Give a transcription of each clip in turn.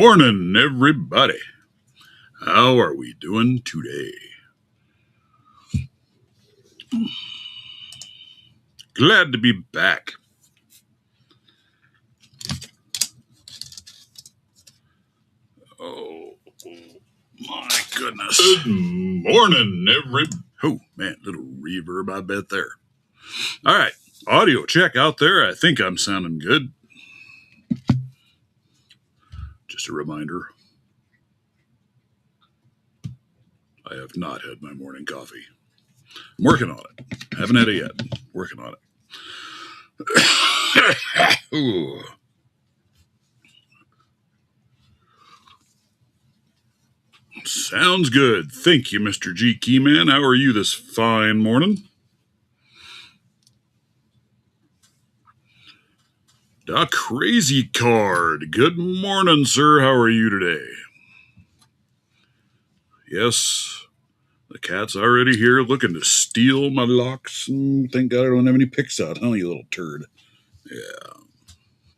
Morning, everybody. How are we doing today? Glad to be back. Oh, my goodness. Good morning, everybody. Oh, man, little reverb, I bet there. All right, audio check out there. I think I'm sounding good. Just a reminder, I have not had my morning coffee. I'm working on it. Haven't had it yet. Working on it. Ooh. Sounds good. Thank you, Mr. G. Keyman. How are you this fine morning? The Crazy Card. Good morning, sir. How are you today? Yes, the cat's already here looking to steal my locks. Thank God I don't have any picks out, huh, you little turd?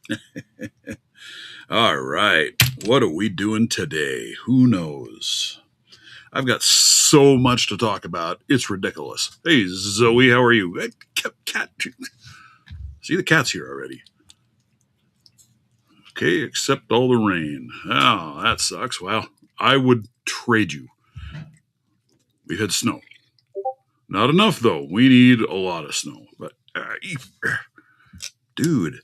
Yeah. All right. What are we doing today? Who knows? I've got so much to talk about. It's ridiculous. Hey, Zoe, how are you? Cat. See, the cat's here already. Okay, except all the rain. Oh, that sucks. Well, I would trade you. We had snow. Not enough, though. We need a lot of snow. But, dude.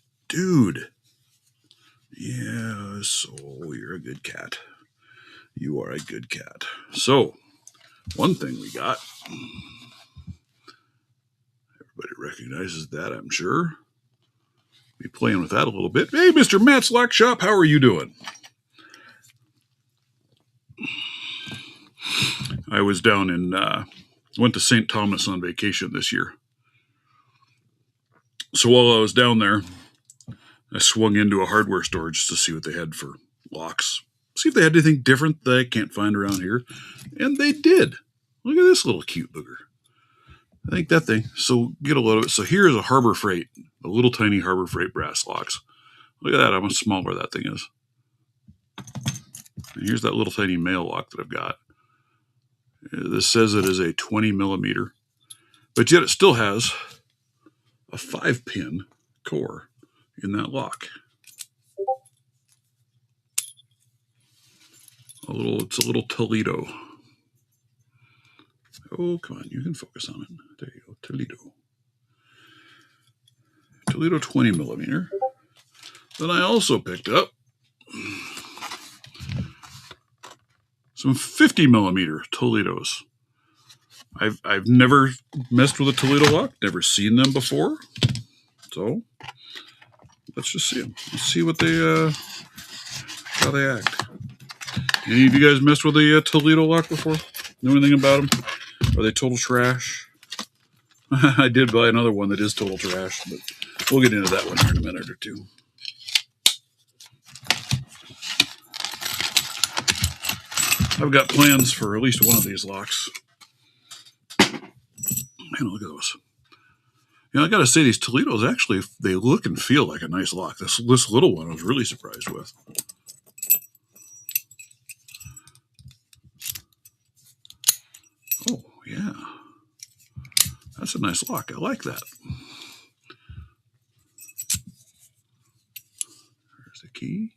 Yeah, so you're a good cat. You are a good cat. So, one thing we got. Everybody recognizes that, I'm sure. Be playing with that a little bit. Hey, Mr. Matt's Lock Shop, how are you doing? I was down in, went to St. Thomas on vacation this year. So while I was down there, I swung into a hardware store just to see what they had for locks. See if they had anything different that I can't find around here. And they did. Look at this little cute booger. I think that thing. So get a load of it. So here's a Harbor Freight, a little tiny Harbor Freight brass locks. Look at that, how much smaller that thing is. And here's that little tiny mail lock that I've got. This says it is a 20 millimeter, but yet it still has a 5-pin core in that lock. It's a little Toledo. Oh, come on, you can focus on it. There you go, Toledo 20 millimeter. Then I also picked up some 50 millimeter Toledos. I've never messed with a Toledo lock, never seen them before. So let's just see them. Let's see what they how they act. Any of you guys messed with a Toledo lock before? Know anything about them? Are they total trash? I did buy another one that is total trash, but we'll get into that one here in a minute or two. I've got plans for at least one of these locks. Man, look at those. You know, I got to say, these Toledos actually, they look and feel like a nice lock. This little one I was really surprised with. Oh, yeah. That's a nice lock. I like that. There's the key.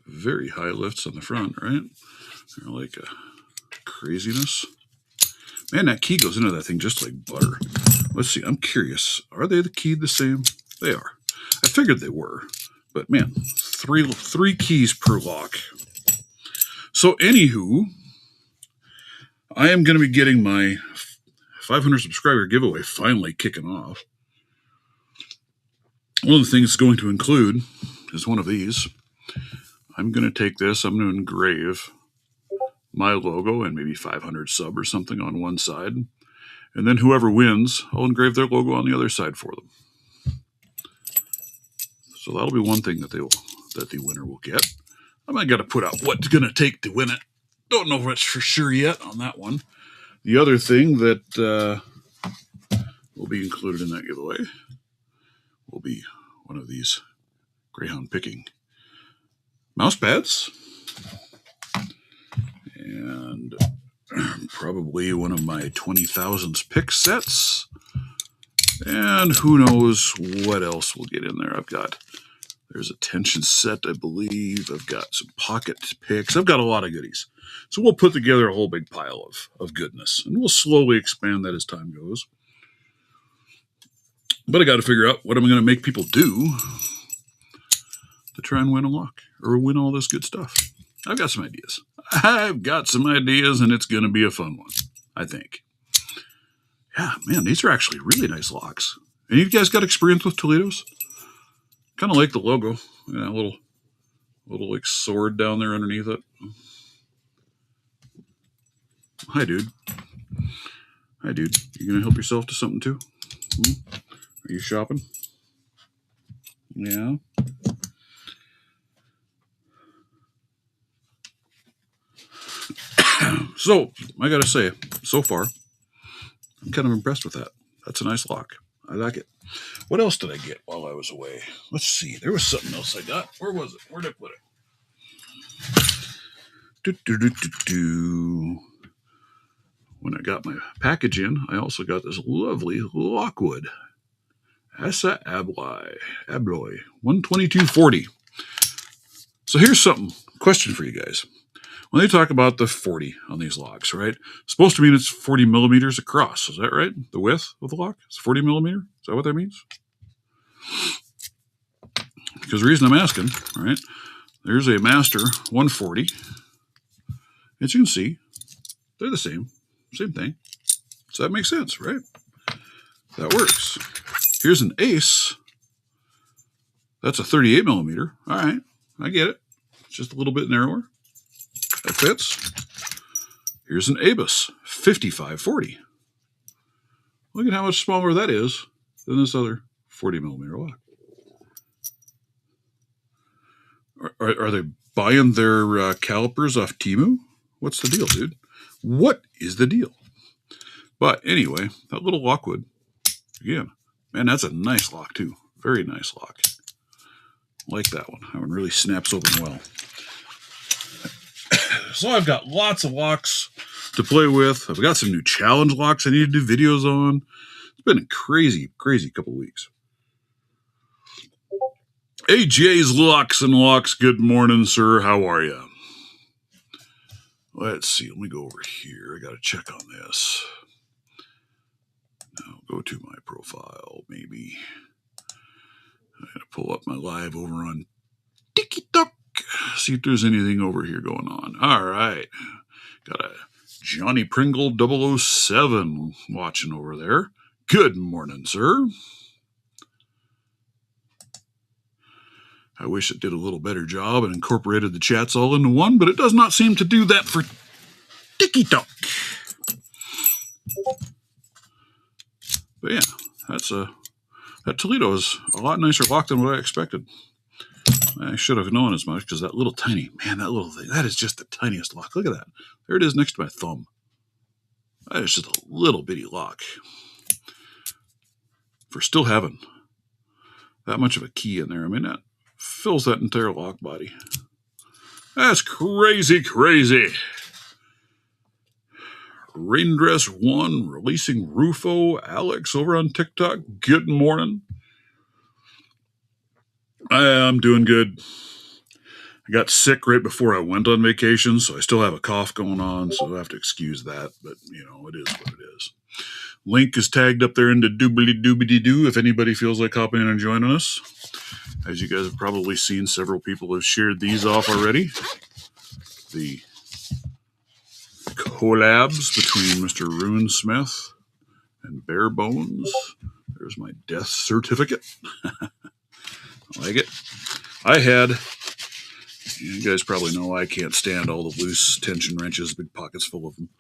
Very high lifts on the front, right? They're like a craziness. Man, that key goes into that thing just like butter. Let's see. I'm curious. Are they keyed the same? They are. I figured they were. But man, three keys per lock. So anywho, I am going to be getting my 500 subscriber giveaway finally kicking off. One of the things it's going to include is one of these. I'm going to take this. I'm going to engrave my logo and maybe 500 sub or something on one side. And then whoever wins, I'll engrave their logo on the other side for them. So that'll be one thing that the winner will get. I might got to put out what's going to take to win it. Don't know if that's for sure yet on that one. The other thing that will be included in that giveaway will be one of these Greyhound picking mouse pads, and probably one of my 20,000s pick sets. And who knows what else we'll get in there. There's a tension set, I believe. I've got some pocket picks. I've got a lot of goodies. So we'll put together a whole big pile of goodness, and we'll slowly expand that as time goes. But I got to figure out what am I going to make people do to try and win a lock or win all this good stuff. I've got some ideas. And it's going to be a fun one, I think. Yeah, man, these are actually really nice locks. And you guys got experience with Toledos? Kind of like the logo. Yeah, a little like sword down there underneath it. Hi, dude. You gonna help yourself to something too? Are you shopping? Yeah. So, I gotta say, so far, I'm kind of impressed with that. That's a nice lock. I like it. What else did I get while I was away? Let's see. There was something else I got. Where was it? Where did I put it? When I got my package in, I also got this lovely Lockwood Asa Abloy 12240. So here's something. Question for you guys. When they talk about the 40 on these locks, right? It's supposed to mean it's 40 millimeters across. Is that right? The width of the lock is 40 millimeter. Is that what that means? Because the reason I'm asking, right? There's a Master 140. As you can see, they're the same thing. So that makes sense, right? That works. Here's an Ace. That's a 38 millimeter. All right, I get it. It's just a little bit narrower. That fits. Here's an Abus 5540. Look at how much smaller that is than this other 40 millimeter lock. Are they buying their calipers off Temu? What's the deal, dude? What is the deal? But anyway, that little Lockwood, again, man, that's a nice lock too. Very nice lock. Like that one. That one really snaps open well. So I've got lots of locks to play with. I've got some new challenge locks I need to do videos on. It's been a crazy couple weeks. AJ's Locks and Locks. Good morning, sir. How are you? Let's see. Let me go over here. I got to check on this. Now go to my profile, maybe. I got to pull up my live over on TikTok. See if there's anything over here going on. All right. Got a Johnny Pringle 007 watching over there. Good morning, sir. I wish it did a little better job and incorporated the chats all into one, but it does not seem to do that for TikTok. But yeah, that Toledo is a lot nicer lock than what I expected. I should have known as much because that little tiny, man, that little thing, that is just the tiniest lock. Look at that. There it is next to my thumb. That is just a little bitty lock. For still having that much of a key in there, I mean, that fills that entire lock body. That's crazy. Raindress 1 releasing Rufo. Alex over on TikTok. Good morning. I'm doing good. I got sick right before I went on vacation, so I still have a cough going on, so I have to excuse that. But, you know, it is what it is. Link is tagged up there into doobly-doobly-doo if anybody feels like hopping in and joining us. As you guys have probably seen, several people have shared these off already. The collabs between Mr. Runesmith and Bare Bones. There's my death certificate. I like it. You guys probably know I can't stand all the loose tension wrenches, big pockets full of them.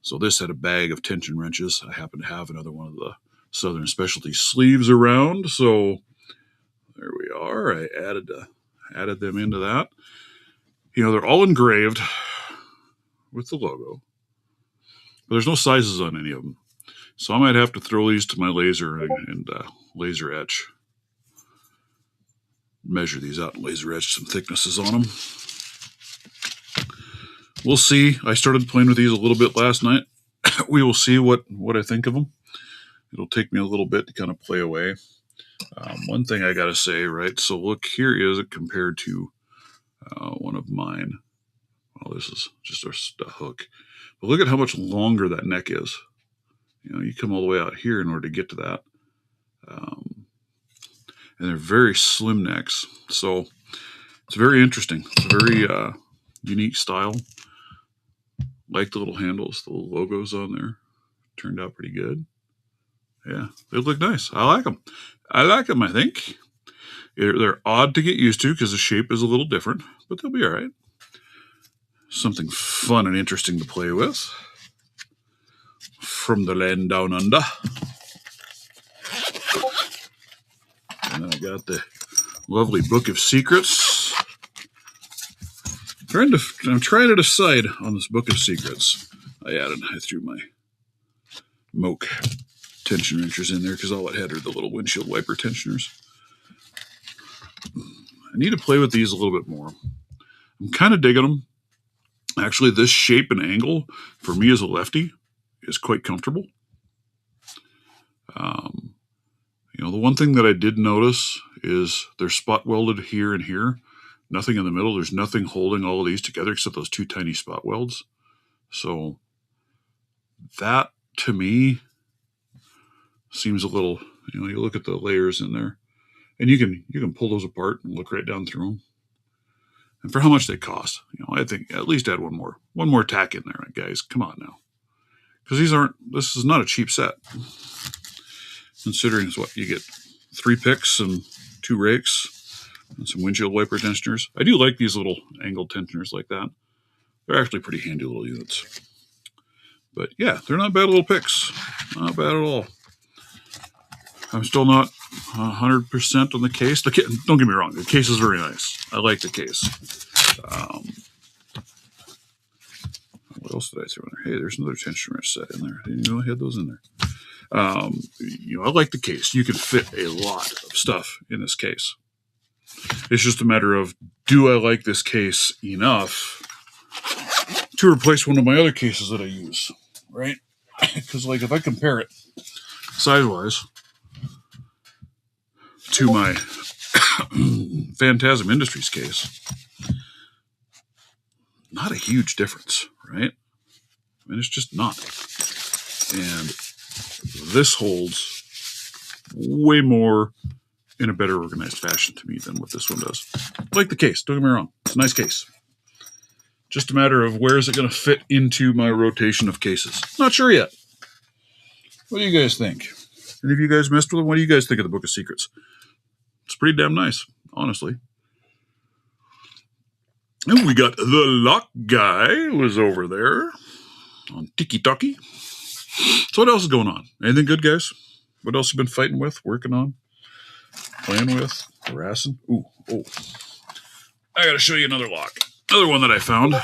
So this had a bag of tension wrenches. I happen to have another one of the Southern Specialty sleeves around, so there we are. I added them into that. You know, they're all engraved with the logo, but there's no sizes on any of them. So I might have to throw these to my laser and laser etch measure these out and laser etch some thicknesses on them. We'll see. I started playing with these a little bit last night. We will see what I think of them. It'll take me a little bit to kind of play away. One thing I got to say, right? So look, here is it compared to one of mine. Well, this is just a hook. But look at how much longer that neck is. You know, you come all the way out here in order to get to that. And they're very slim necks. So it's very interesting. It's a very unique style. Like the little handles, the little logos on there. Turned out pretty good. Yeah, they look nice. I like them. I think. They're odd to get used to because the shape is a little different, but they'll be all right. Something fun and interesting to play with. From the land down under. And then I got the lovely Book of Secrets. I'm trying to decide on this Book of Secrets. I threw my Moke tension wrenchers in there because all it had are the little windshield wiper tensioners. I need to play with these a little bit more. I'm kind of digging them. Actually, this shape and angle, for me as a lefty, is quite comfortable. You know, the one thing that I did notice is they're spot welded here and here. Nothing in the middle. There's nothing holding all of these together except those two tiny spot welds. So that, to me, seems a little, you know, you look at the layers in there, and you can pull those apart and look right down through them. And for how much they cost, you know, I think at least add one more tack in there, guys. Come on now, because this is not a cheap set. Considering what you get, 3 picks and 2 rakes and some windshield wiper tensioners. I do like these little angled tensioners like that. They're actually pretty handy little units. But yeah, they're not bad little picks. Not bad at all. I'm still not 100% on the case. Don't get me wrong, the case is very nice. I like the case. What else did I throw in there? Hey, there's another tension wrench set in there. I didn't know I had those in there. You know, I like the case. You can fit a lot of stuff in this case. It's just a matter of, do I like this case enough to replace one of my other cases that I use, right? Because, like, if I compare it size-wise to my Phantasm Industries case, not a huge difference, right? I mean, it's just not. And this holds way more in a better organized fashion to me than what this one does. I like the case, don't get me wrong. It's a nice case. Just a matter of where is it going to fit into my rotation of cases. Not sure yet. What do you guys think? Any of you guys messed with them? What do you guys think of the Book of Secrets? It's pretty damn nice, honestly. And we got the lock guy was over there on Tiki Taki. So what else is going on? Anything good, guys? What else have you been fighting with, working on, playing with, harassing? Ooh, oh. I got to show you another lock. Another one that I found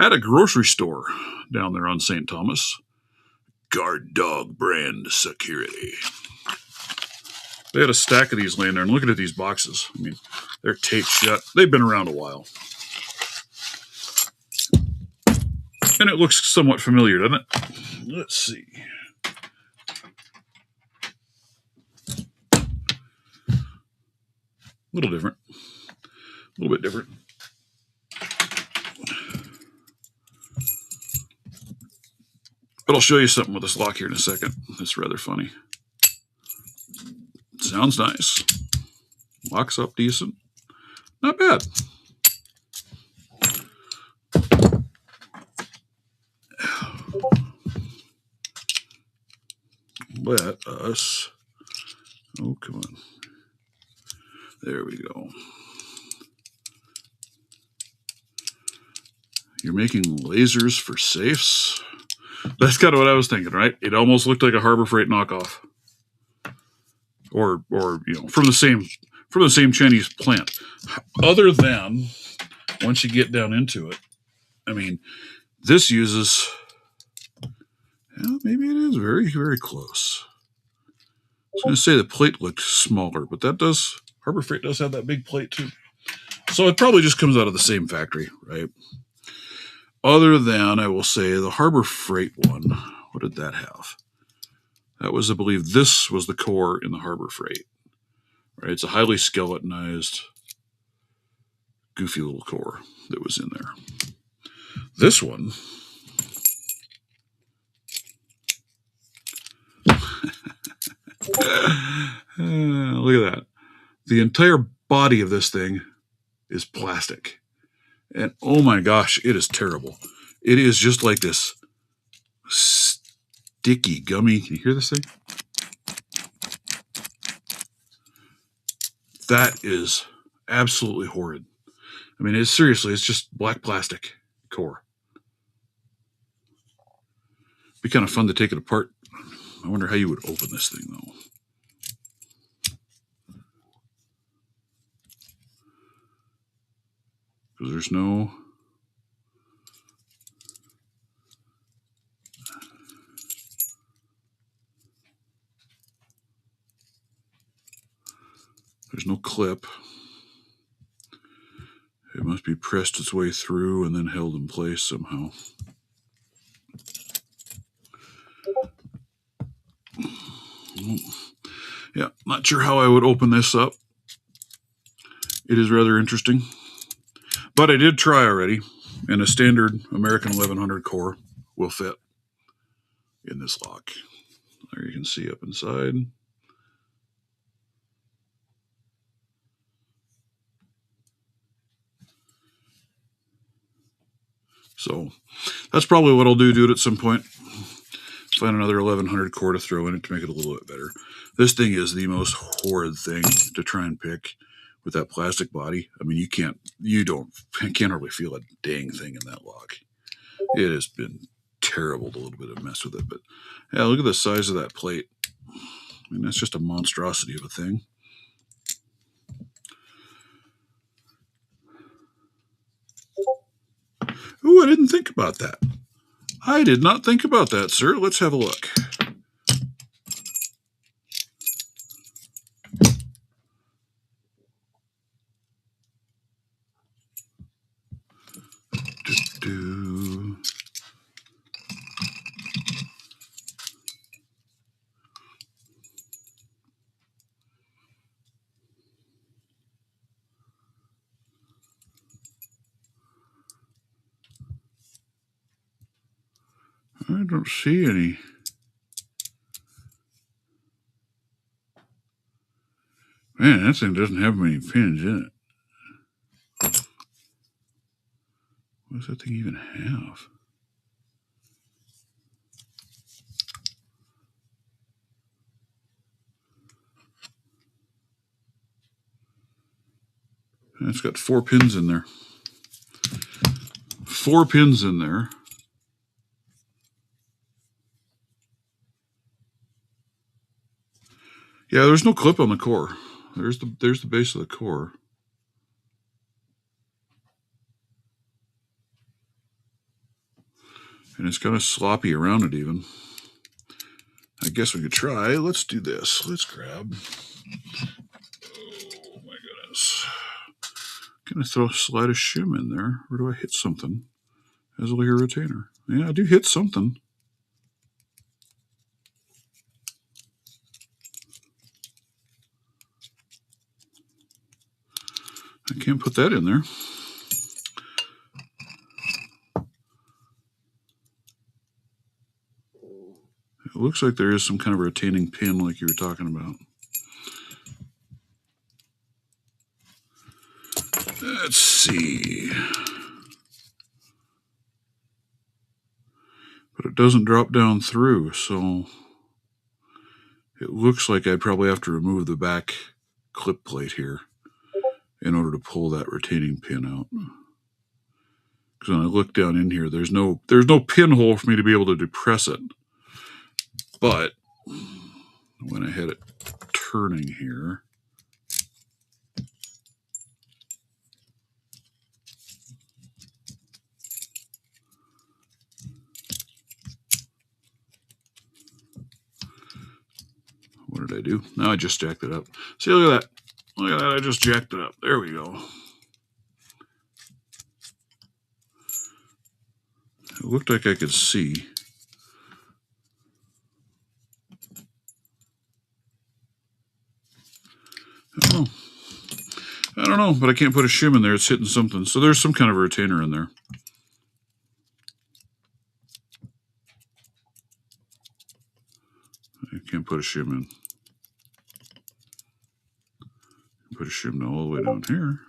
at a grocery store down there on St. Thomas. Guard Dog brand security. They had a stack of these laying there, and looking at these boxes. I mean, they're taped shut. They've been around a while. And it looks somewhat familiar, doesn't it? Let's see. A little different. A little bit different. But I'll show you something with this lock here in a second. It's rather funny. Sounds nice. Locks up decent. Not bad. Let us... Oh, come on. There we go. You're making lasers for safes? That's kind of what I was thinking, right? It almost looked like a Harbor Freight knockoff. Or you know, from the same Chinese plant. Other than, once you get down into it, I mean, this uses... Yeah, maybe it is very, very close. I was going to say the plate looked smaller, but that does Harbor Freight does have that big plate too. So it probably just comes out of the same factory, right? Other than, I will say, the Harbor Freight one, what did that have? That was, I believe, this was the core in the Harbor Freight. Right? It's a highly skeletonized, goofy little core that was in there. This one, look at that. The entire body of this thing is plastic. And oh my gosh, it is terrible. It is just like this sticky, gummy. Can you hear this thing? That is absolutely horrid. I mean, it's seriously, it's just black plastic core. Be kind of fun to take it apart. I wonder how you would open this thing, though. Because there's no... There's no clip. It must be pressed its way through and then held in place somehow. Yeah, not sure how I would open this up. It is rather interesting. But I did try already, and a standard American 1100 core will fit in this lock. There you can see up inside. So that's probably what I'll do it at some point. Find another 1100 core to throw in it to make it a little bit better. This thing is the most horrid thing to try and pick with that plastic body. I mean, you can't hardly feel a dang thing in that lock. It has been terrible to a little bit of mess with it. But yeah, look at the size of that plate. I mean, that's just a monstrosity of a thing. Ooh, I didn't think about that. I did not think about that, sir. Let's have a look. I don't see any. Man, that thing doesn't have many pins in it. What does that thing even have? It's got 4 pins in there. 4 pins in there. Yeah, there's no clip on the core. There's the base of the core. And it's kind of sloppy around it even. I guess we could try. Let's do this. Let's grab. Oh my goodness. Can I slide a shim in there? Or do I hit something as a layer retainer? Yeah, I do hit something. I can't put that in there. It looks like there is some kind of retaining pin like you were talking about. Let's see. But it doesn't drop down through, so it looks like I'd probably have to remove the back clip plate here in order to pull that retaining pin out. Because when I look down in here, there's no pinhole for me to be able to depress it. But when I had it turning here, what did I do? Now I just jacked it up. See, look at that. Look at that, I just jacked it up. There we go. It looked like I could see. I don't know, but I can't put a shim in there. It's hitting something. So there's some kind of a retainer in there. I can't put a shim in. Put a shim all the way down here.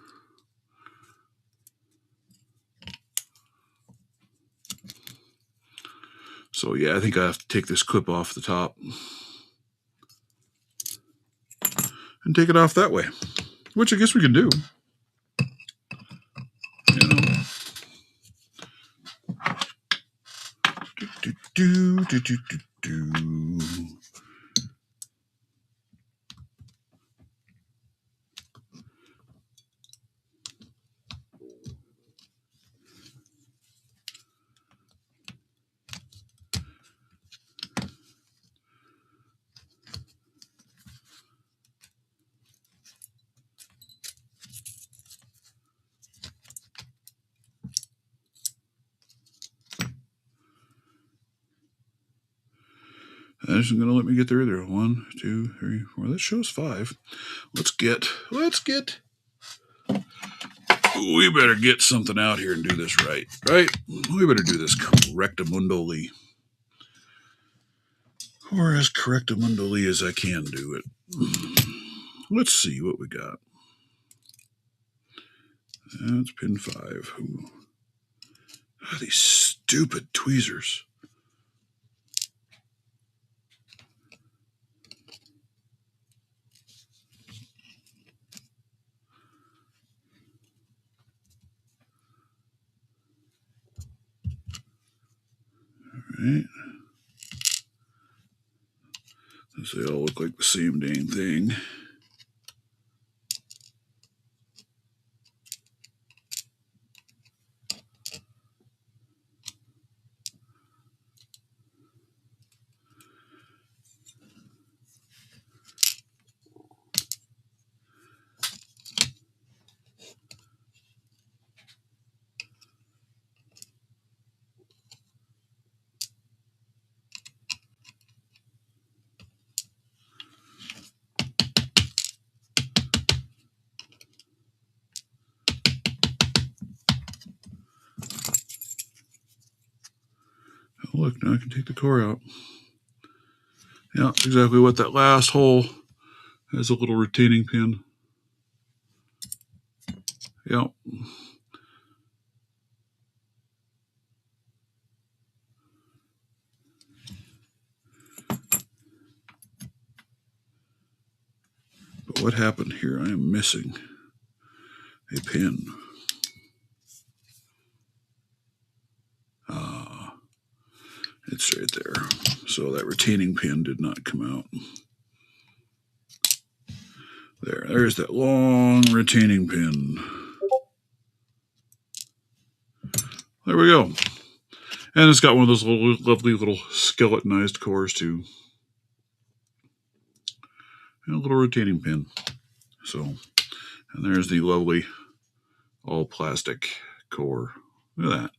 So yeah, I think I have to take this clip off the top and take it off that way, which I guess we can do. You know. Do. That isn't going to let me get there either. 1, 2, 3, 4. That shows 5. Let's get. We better get something out here and do this right. We better do this correctamundoli. Or as correctamundoli as I can do it. Let's see what we got. That's pin 5. Ooh. Oh, these stupid tweezers. Right. They all look like the same dang thing. Oh, look, now I can take the core out. Yeah, exactly what that last hole has, a little retaining pin. Yep. But what happened here? I am missing a pin. It's right there. So that retaining pin did not come out. There's that long retaining pin. There we go. And it's got one of those lovely little skeletonized cores too. And a little retaining pin. So, and there's the lovely all plastic core. Look at that.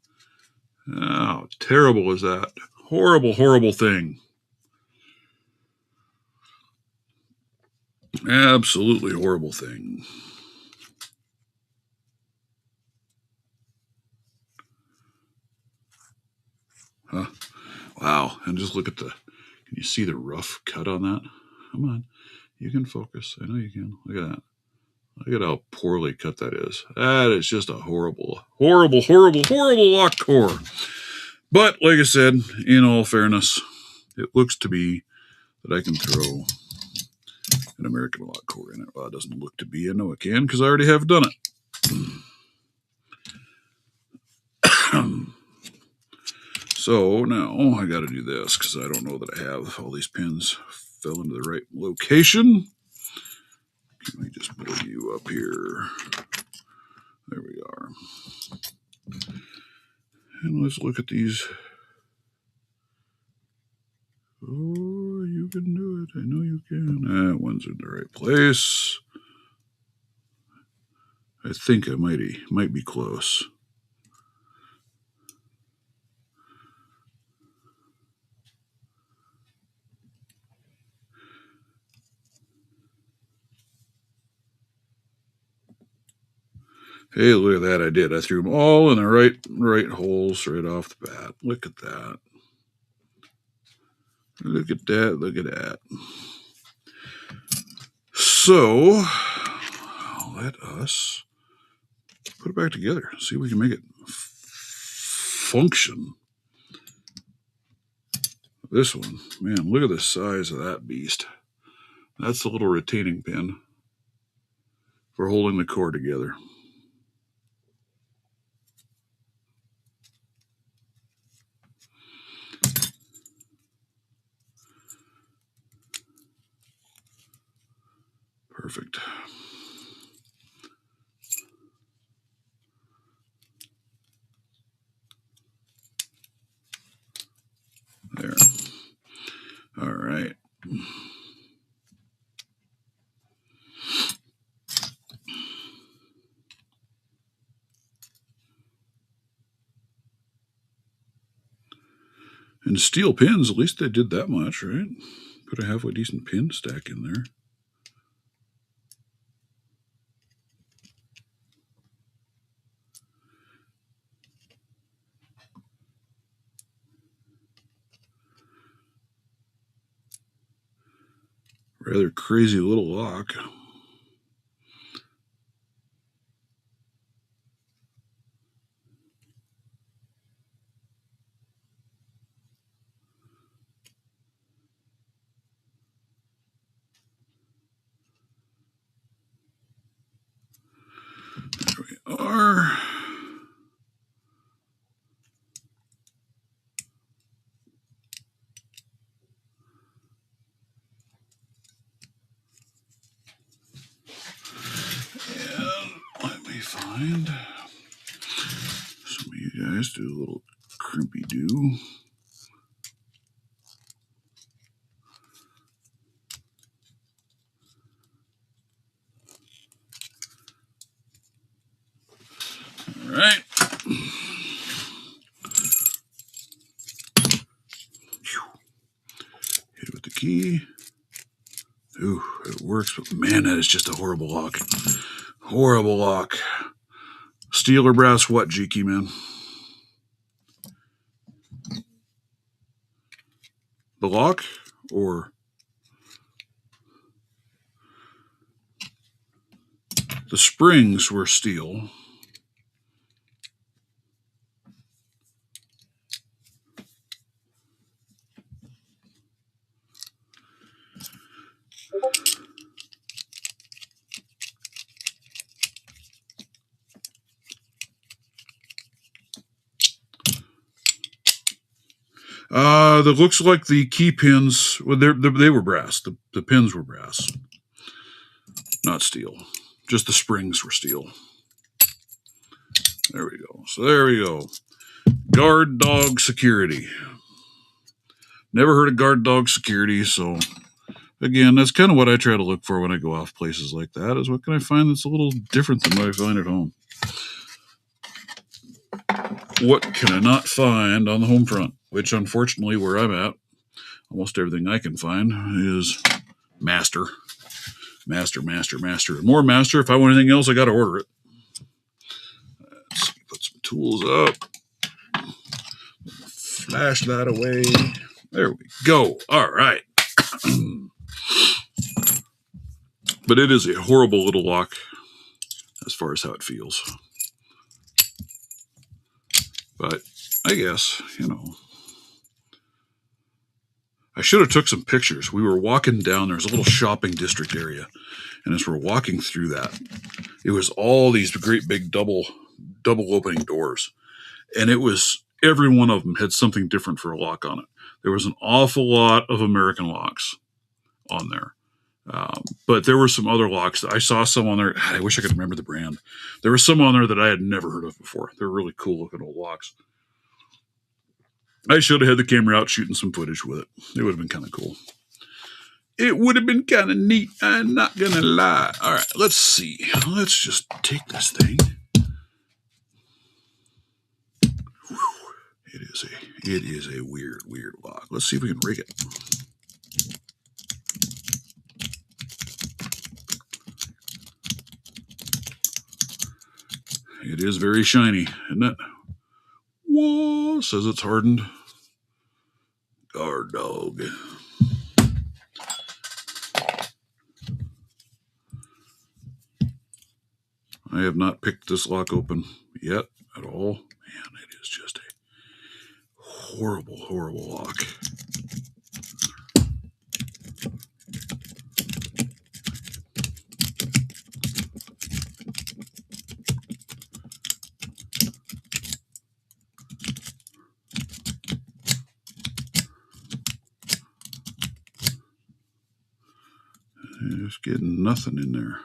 How terrible is that? Horrible, horrible thing. Absolutely horrible thing. Huh? Wow. And just look at can you see the rough cut on that? Come on. You can focus. I know you can. Look at that. Look at how poorly cut that is. That is just a horrible, horrible, horrible, horrible lock core. But like I said, in all fairness, it looks to be that I can throw an American lock core in it. Well, it doesn't look to be. I know I can because I already have done it. So now I got to do this because I don't know that I have all these pins fell into the right location. Let me just put you up here. There we are. And let's look at these. Oh, you can do it. I know you can. That one's in the right place. I think I might be close. Hey, look at that! I did. I threw them all in the right holes right off the bat. Look at that! Look at that! Look at that! So let us put it back together. See if we can make it function. This one, man, look at the size of that beast. That's the little retaining pin for holding the core together. Perfect. There. All right. And steel pins, at least they did that much, right? Put a halfway decent pin stack in there. Rather crazy little lock. There we are. And let me find some of you guys do a little crimpy do. All right. Hit it with the key. Ooh, it works, but man, that is just a horrible lock. Horrible lock. Steel or brass, what, GK, man? The lock or the springs were steel. That looks like the key pins. Well, they were brass. The pins were brass, not steel. Just the springs were steel. There we go. So there we go. Guard dog security. Never heard of guard dog security. So again, that's kind of what I try to look for when I go off places like that. Is what can I find that's a little different than what I find at home? What can I not find on the home front? Which, unfortunately, where I'm at, almost everything I can find is master. And more master. If I want anything else, I got to order it. Let's see, put some tools up. Flash that away. There we go. All right. But it is a horrible little lock as far as how it feels. But I guess, I should have took some pictures. We were walking down. There's a little shopping district area. And as we're walking through that, it was all these great big double opening doors. And it was, every one of them had something different for a lock on it. There was an awful lot of American locks on there. But there were some other locks. I saw some on there. I wish I could remember the brand. There were some on there that I had never heard of before. They're really cool looking old locks. I should have had the camera out shooting some footage with it. It would have been kind of cool. It would have been kind of neat. I'm not going to lie. All right, let's see. Let's just take this thing. It is a weird lock. Let's see if we can rig it. It is very shiny, isn't it? Whoa, says it's hardened. Guard dog. I have not picked this lock open yet at all. Man, it is just a horrible lock. Just getting nothing in there.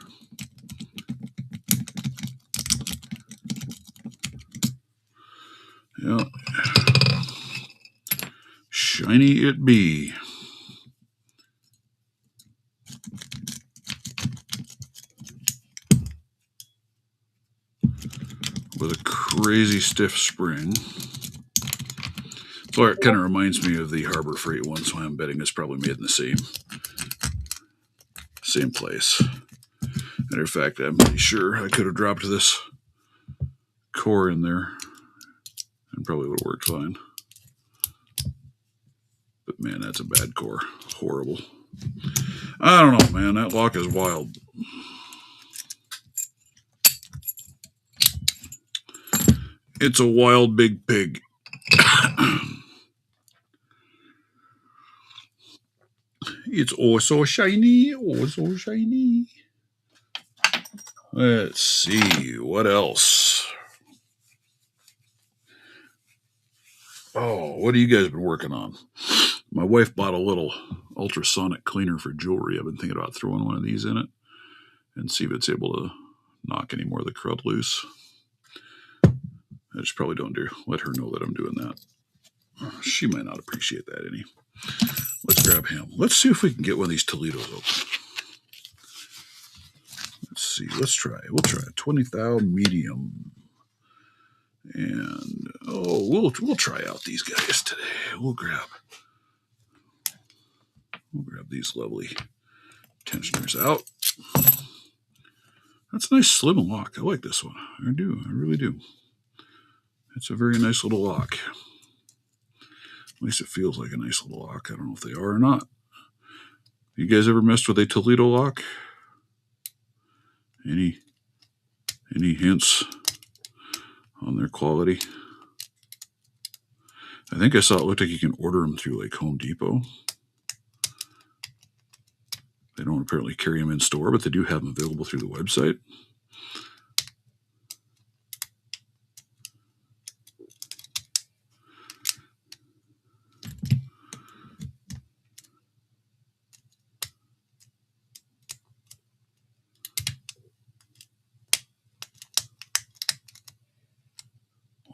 Yeah. Shiny it be. With a crazy stiff spring. So it kind of reminds me of the Harbor Freight one, so I'm betting it's probably made in the same place. Matter of fact, I'm pretty sure I could have dropped this core in there and probably would have worked fine. But man, that's a bad core. Horrible. I don't know, man. That lock is wild. It's a wild big pig. It's oh so shiny. Oh, so shiny. Let's see. What else? Oh, what have you guys been working on? My wife bought a little ultrasonic cleaner for jewelry. I've been thinking about throwing one of these in it and see if it's able to knock any more of the crud loose. I just probably don't let her know that I'm doing that. She might not appreciate that any. Let's grab him. Let's see if we can get one of these Toledos open. Let's see. Let's try. We'll try a 20,000 medium. And we'll try out these guys today. We'll grab these lovely tensioners out. That's a nice slim lock. I like this one. I do. I really do. It's a very nice little lock. At least it feels like a nice little lock. I don't know if they are or not. You guys ever messed with a Toledo lock? Any hints on their quality? I think I saw it looked like you can order them through like Home Depot. They don't apparently carry them in store, but they do have them available through the website.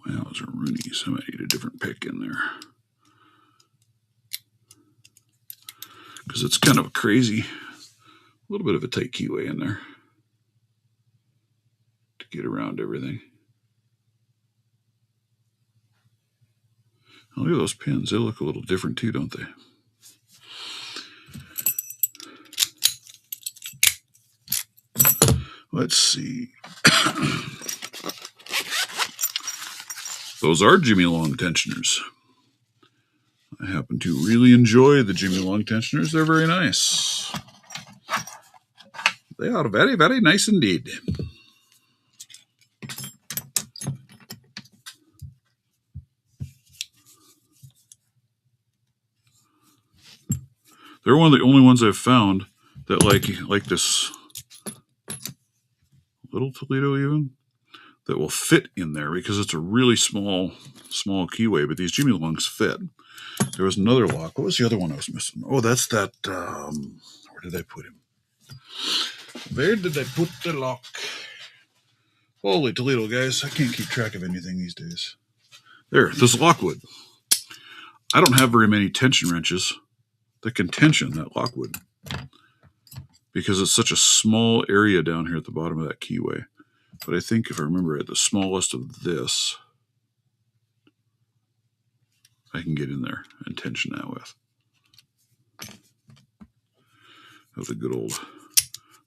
Wow, those are Roonies. I might need a different pick in there. Because it's kind of crazy. A little bit of a tight keyway in there to get around everything. Oh, look at those pins. They look a little different too, don't they? Let's see. Those are Jimmy Long tensioners. I happen to really enjoy the Jimmy Long tensioners. They're very nice. They are very, very nice indeed. They're one of the only ones I've found that like this little Toledo even, that will fit in there because it's a really small keyway, but these Jimmy Longs fit. There was another lock. What was the other one I was missing? Oh, that's that. Where did I put him? Where did I put the lock? Holy Toledo, guys. I can't keep track of anything these days. There, this Lockwood. I don't have very many tension wrenches that can tension that Lockwood. because it's such a small area down here at the bottom of that keyway. But I think if I remember right, the smallest of this, I can get in there and tension that with. That was a good old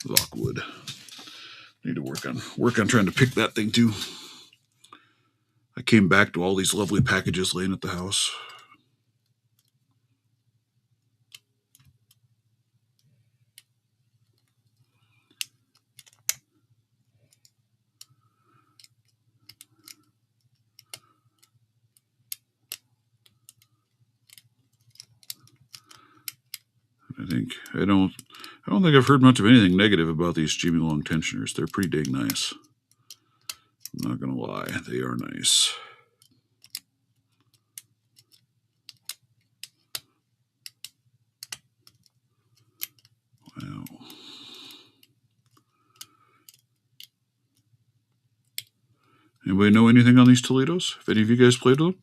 Lockwood. Need to work on trying to pick that thing too. I came back to all these lovely packages laying at the house. I don't think I've heard much of anything negative about these Jimmy Long tensioners. They're pretty dang nice. I'm not gonna lie, they are nice. Wow. Anybody know anything on these Toledos? Have any of you guys played with them?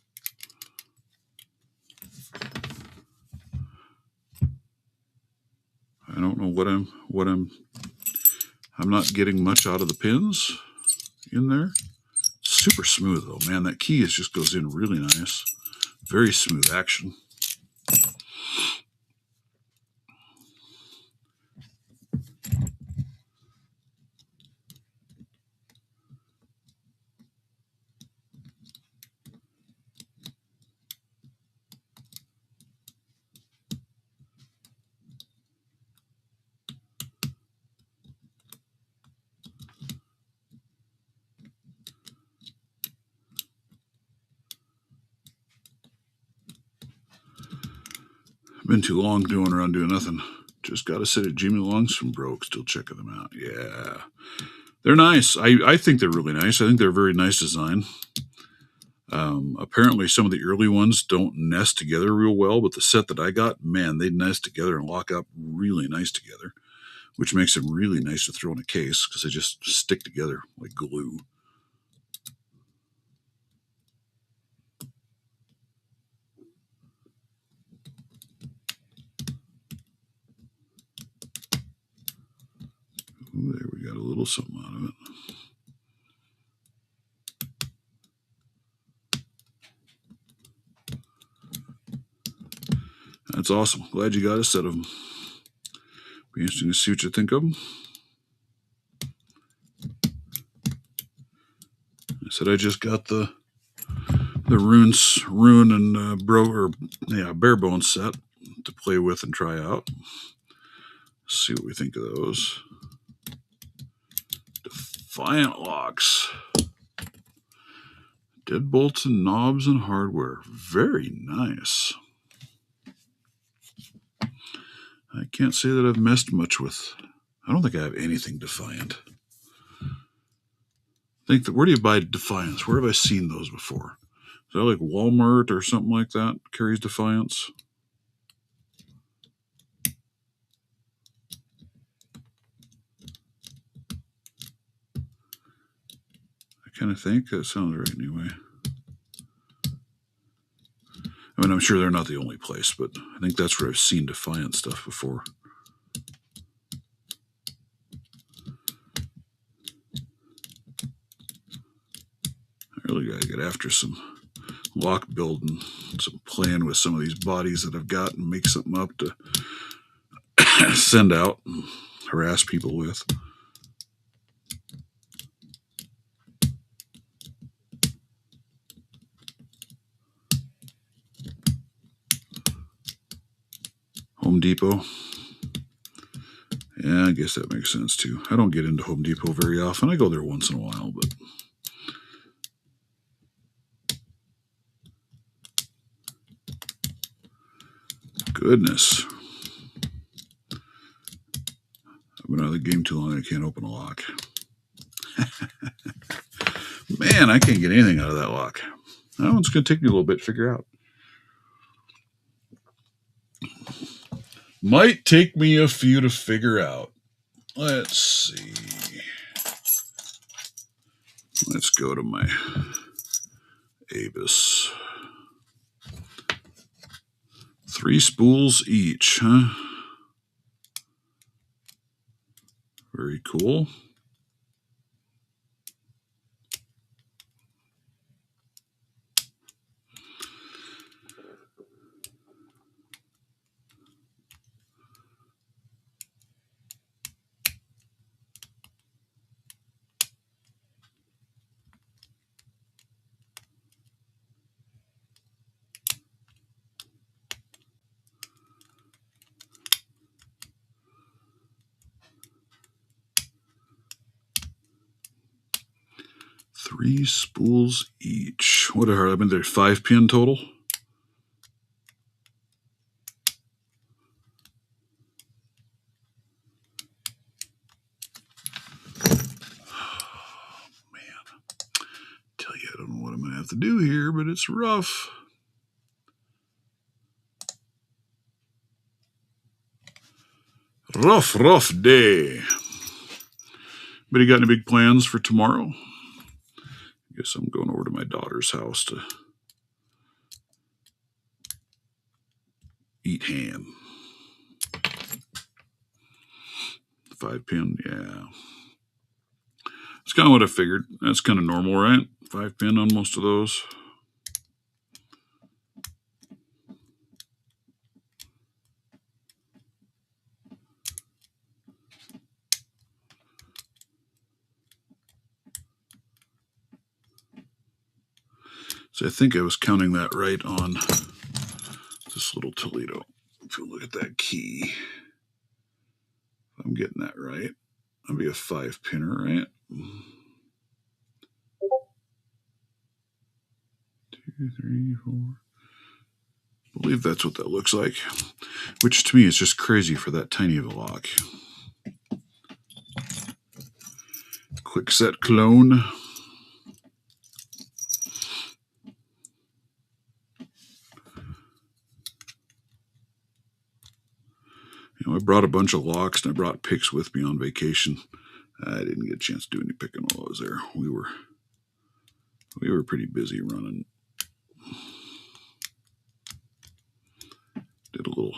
I don't know I'm not getting much out of the pins in there. Super smooth though, man. That key just goes in really nice. Very smooth action. Been too long doing around doing nothing. Just got a set of Jimmy Longs from Broke. Still checking them out. Yeah, they're nice. I think they're really nice. I think they're a very nice design. Apparently, some of the early ones don't nest together real well, but the set that I got, man, they nest together and lock up really nice together, which makes them really nice to throw in a case because they just stick together like glue. Ooh, there we got a little something out of it. That's awesome. Glad you got a set of them. Be interesting to see what you think of them. I said I just got the rune and bare bone set to play with and try out. Let's see what we think of those. Defiant locks. Deadbolts and knobs and hardware. Very nice. I can't say that I've messed much with. I don't think I have anything Defiant. Where do you buy Defiance? Where have I seen those before? Is that like Walmart or something like that carries Defiance? I kind of think that sounds right anyway. I mean, I'm sure they're not the only place, but I think that's where I've seen Defiant stuff before. I really got to get after some lock building, some playing with some of these bodies that I've got and make something up to send out and harass people with. Home Depot. Yeah, I guess that makes sense too. I don't get into Home Depot very often. I go there once in a while, but goodness. I've been out of the game too long, I can't open a lock. Man, I can't get anything out of that lock. That one's going to take me a little bit to figure out. Might take me a few to figure out. Let's see. Let's go to my Avis. 3 spools each, huh? Very cool. Three spools each. What are, I mean, there's 5 pin total. Tell you, I don't know what I'm going to have to do here, but it's rough. Rough day. But you got any big plans for tomorrow? I guess I'm going over to my daughter's house to eat ham. 5 pin, yeah. It's kind of what I figured. That's kind of normal, right? 5 pin on most of those. So I think I was counting that right on this little Toledo. If you look at that key, if I'm getting that right, that'll be a 5 pinner, right? 2, 3, 4. I believe that's what that looks like, which to me is just crazy for that tiny of a lock. Quick set clone. I brought a bunch of locks and I brought picks with me on vacation. I didn't get a chance to do any picking while I was there. We were pretty busy running. Did a little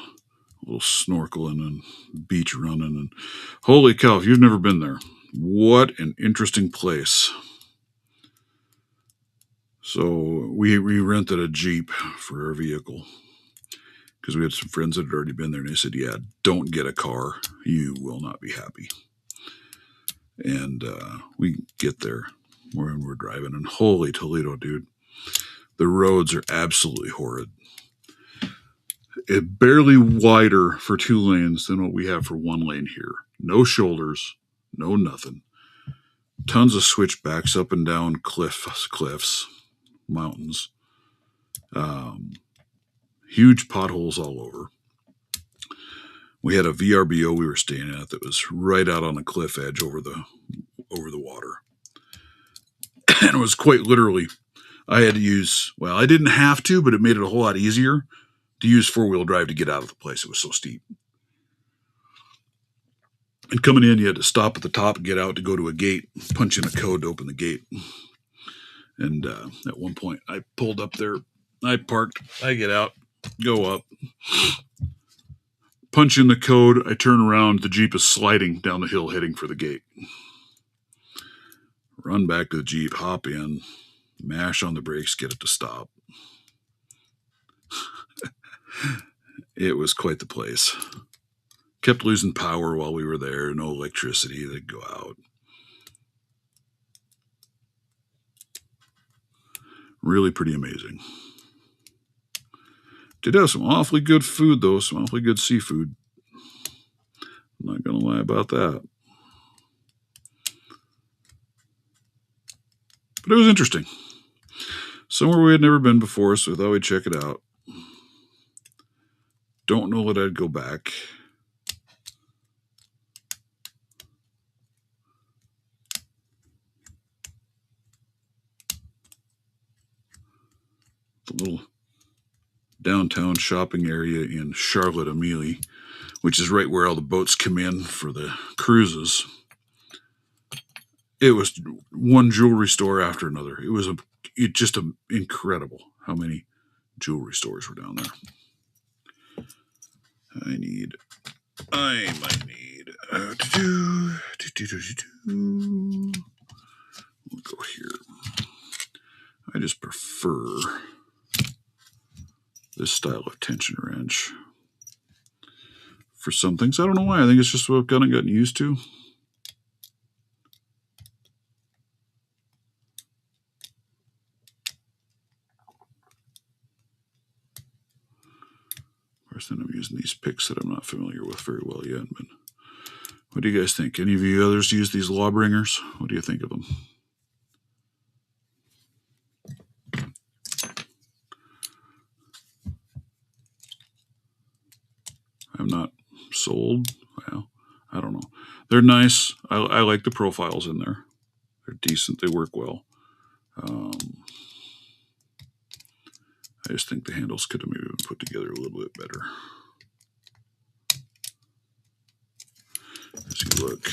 snorkeling and beach running, and holy cow, if you've never been there, what an interesting place. So we rented a Jeep for our vehicle because we had some friends that had already been there, and they said, yeah, don't get a car. You will not be happy. And we get there when we're driving, and holy Toledo, dude, the roads are absolutely horrid. It barely wider for 2 lanes than what we have for 1 lane here. No shoulders, no nothing. Tons of switchbacks up and down cliffs, mountains. Huge potholes all over. We had a VRBO we were staying at that was right out on a cliff edge over the water. And it was quite literally, I had to use, well, I didn't have to, but it made it a whole lot easier to use 4-wheel drive to get out of the place. It was so steep. And coming in, you had to stop at the top, get out to go to a gate, punch in a code to open the gate. And at one point, I pulled up there, I parked, I get out, go up, punch in the code, I turn around, the Jeep is sliding down the hill heading for the gate. Run back to the Jeep, hop in, mash on the brakes, get it to stop. It was quite the place. Kept losing power while we were there, no electricity, they'd go out. Really pretty amazing. Did have some awfully good food, though, some awfully good seafood. I'm not going to lie about that. But it was interesting. Somewhere we had never been before, so we thought we'd check it out. Don't know that I'd go back. The little downtown shopping area in Charlotte Amalie, which is right where all the boats come in for the cruises. It was one jewelry store after another. It was just incredible how many jewelry stores were down there. I might need We'll go here. I just prefer this style of tension wrench for some things. I don't know why. I think it's just what I've kind of gotten used to. Of course, then I'm using these picks that I'm not familiar with very well yet. But what do you guys think? Any of you others use these Lawbringers? What do you think of them? I'm not sold. Well, I don't know. They're nice. I like the profiles in there. They're decent. They work well. I just think the handles could have maybe been put together a little bit better. As you look,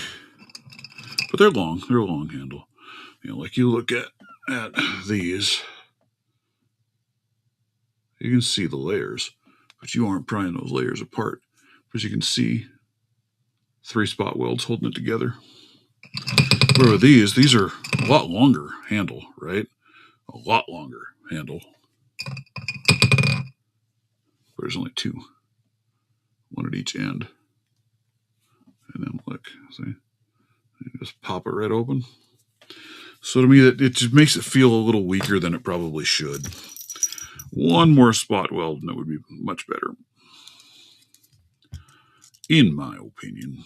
but they're long. They're a long handle. You know, like you look at these, you can see the layers, but you aren't prying those layers apart. Because you can see 3 spot welds holding it together. Where with these are a lot longer handle, right? A lot longer handle. There's only 2, one at each end. And then look, see, you just pop it right open. So to me, it just makes it feel a little weaker than it probably should. One more spot weld and it would be much better, in my opinion.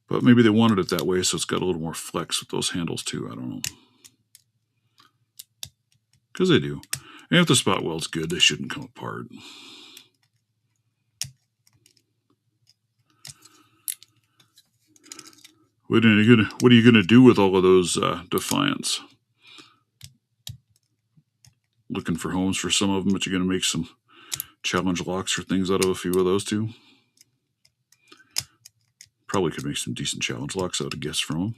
But maybe they wanted it that way, so it's got a little more flex with those handles too. I don't know. Because they do. And if the spot weld's good, they shouldn't come apart. What are you gonna do with all of those Defiants? Looking for homes for some of them, but you're gonna make some challenge locks or things out of a few of those too. Probably could make some decent challenge locks out of guess from them.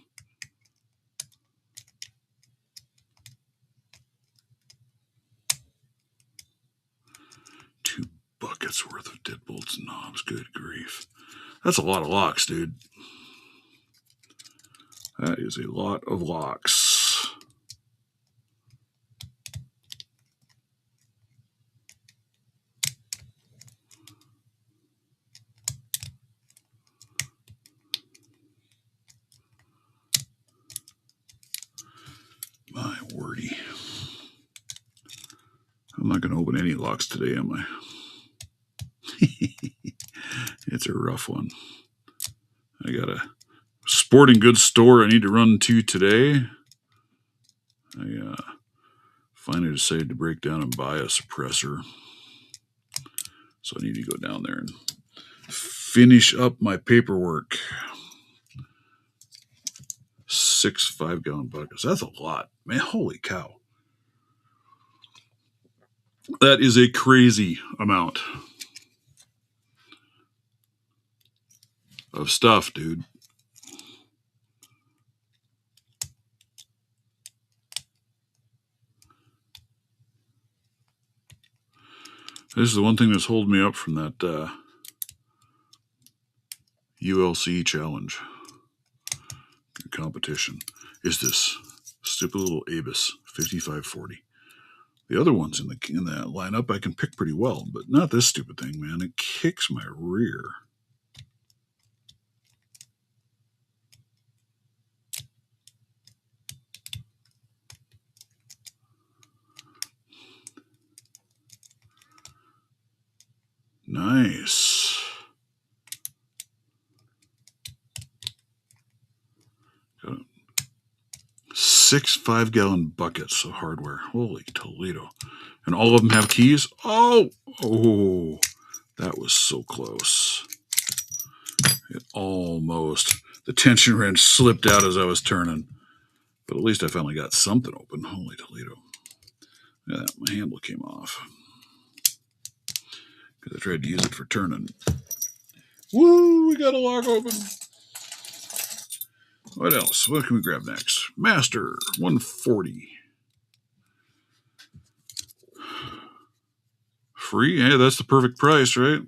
Buckets worth of deadbolts and knobs. Good grief. That's a lot of locks, dude. That is a lot of locks. My wordy. I'm not going to open any locks today, am I? It's a rough one. I got a sporting goods store I need to run to today. I finally decided to break down and buy a suppressor. So I need to go down there and finish up my paperwork. 6 5-gallon buckets. That's a lot. Man, holy cow. That is a crazy amount of stuff, dude. This is the one thing that's holding me up from that ULC challenge competition is this stupid little Abus 5540. The other ones in that lineup I can pick pretty well, but not this stupid thing, man. It kicks my rear. Nice. Got 6 5-gallon buckets of hardware. Holy Toledo. And all of them have keys? Oh, that was so close. It almost. The tension wrench slipped out as I was turning. But at least I finally got something open. Holy Toledo. Yeah, my handle came off. Because I tried to use it for turning. Woo, we got a lock open. What else? What can we grab next? Master 140. Free? Hey, that's the perfect price, right?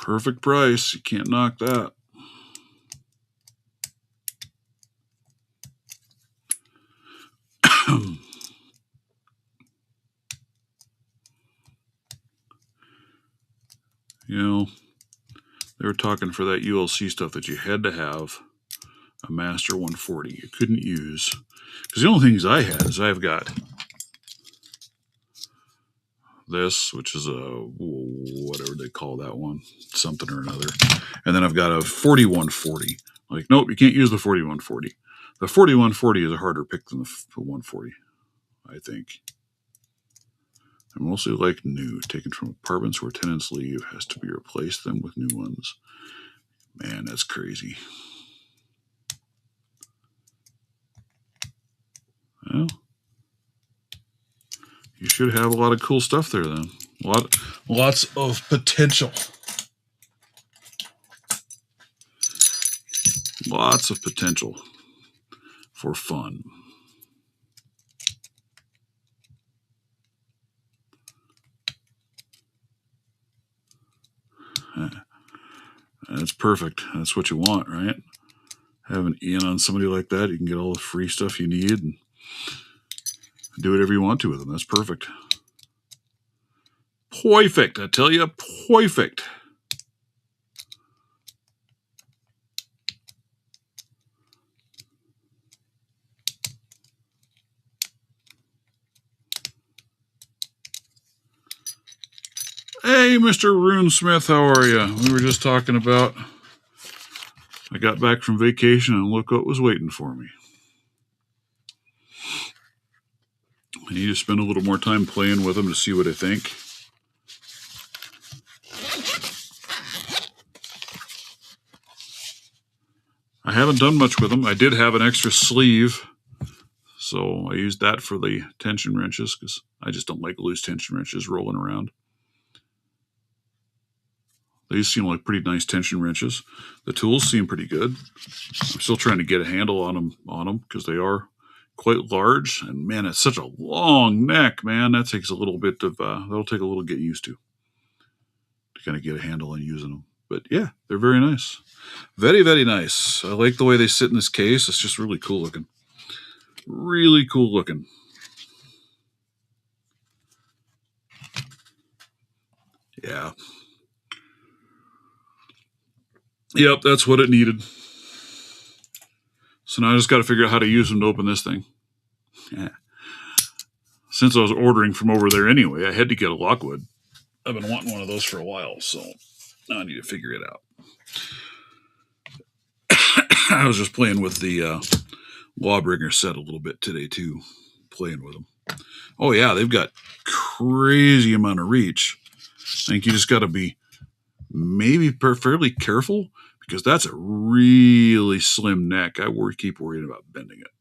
Perfect price. You can't knock that. You know, they were talking for that ULC stuff that you had to have a Master 140. You couldn't use, because the only things I had is I've got this, which is a whatever they call that one, something or another, and then I've got a 4140. Like, nope, you can't use the 4140. The 4140 is a harder pick than the 140, I think. They're mostly like new, taken from apartments where tenants leave, has to be replaced them with new ones. Man, that's crazy. Well, you should have a lot of cool stuff there then. Lots of potential. Lots of potential for fun. That's perfect. That's what you want, right? Have an in on somebody like that, you can get all the free stuff you need and do whatever you want to with them. That's perfect. Perfect. I tell you, perfect. Hey, Mr. Runesmith, how are you? We were just talking about, I got back from vacation and look what was waiting for me. I need to spend a little more time playing with them to see what I think. I haven't done much with them. I did have an extra sleeve, so I used that for the tension wrenches because I just don't like loose tension wrenches rolling around. These seem like pretty nice tension wrenches. The tools seem pretty good. I'm still trying to get a handle on them because they are quite large. And man, it's such a long neck, man. That takes a little bit of, that'll take a little getting used to kind of get a handle on using them. But yeah, they're very nice. Very, very nice. I like the way they sit in this case. It's just really cool looking. Really cool looking. Yeah. Yep, that's what it needed. So now I just got to figure out how to use them to open this thing. Yeah. Since I was ordering from over there anyway, I had to get a Lockwood. I've been wanting one of those for a while, so now I need to figure it out. I was just playing with the Lawbringer set a little bit today, too. Playing with them. Oh, yeah, they've got crazy amount of reach. I think you just got to be maybe fairly careful because that's a really slim neck. I keep worrying about bending it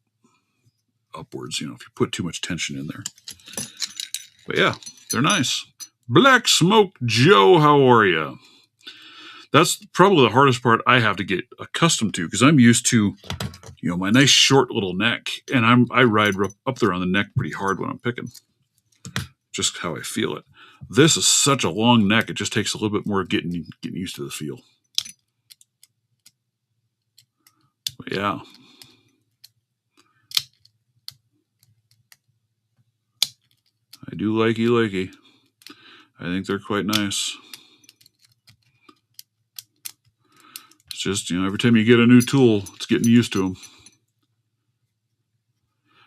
upwards, if you put too much tension in there. But yeah, they're nice. Black Smoke Joe, how are you? That's probably the hardest part I have to get accustomed to because I'm used to, my nice short little neck, and I ride up there on the neck pretty hard when I'm picking. Just how I feel it. This is such a long neck; it just takes a little bit more getting used to the feel. But yeah. I do likey. I think they're quite nice. It's just, every time you get a new tool, it's getting used to them.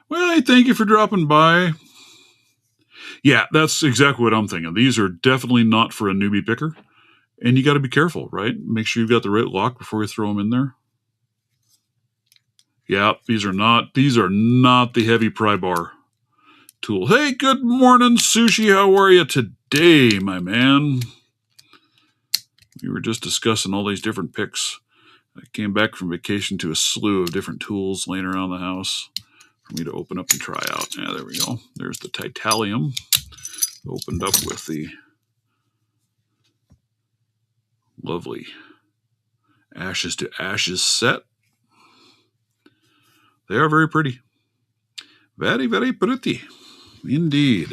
Well, I thank you for dropping by. Yeah, that's exactly what I'm thinking. These are definitely not for a newbie picker. And you got to be careful, right? Make sure you've got the right lock before you throw them in there. Yeah, these are not the heavy pry bar tool. Hey, good morning, Sushi. How are you today, my man? We were just discussing all these different picks. I came back from vacation to a slew of different tools laying around the house for me to open up and try out. Yeah, there we go. There's the Titanium. Opened up with the lovely Ashes to Ashes set. They are very pretty. Very, very pretty. Indeed.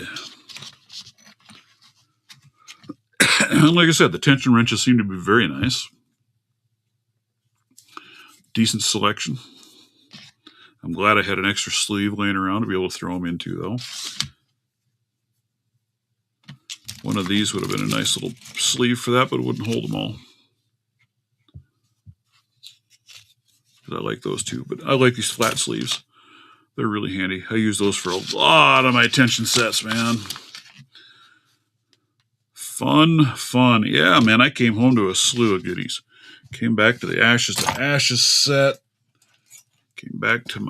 like I said, the tension wrenches seem to be very nice. Decent selection. I'm glad I had an extra sleeve laying around to be able to throw them into, though. One of these would have been a nice little sleeve for that, but it wouldn't hold them all. I like those too, but I like these flat sleeves. They're really handy. I use those for a lot of my tension sets, man. Fun. Yeah, man, I came home to a slew of goodies. Came back to the Ashes set. Came back to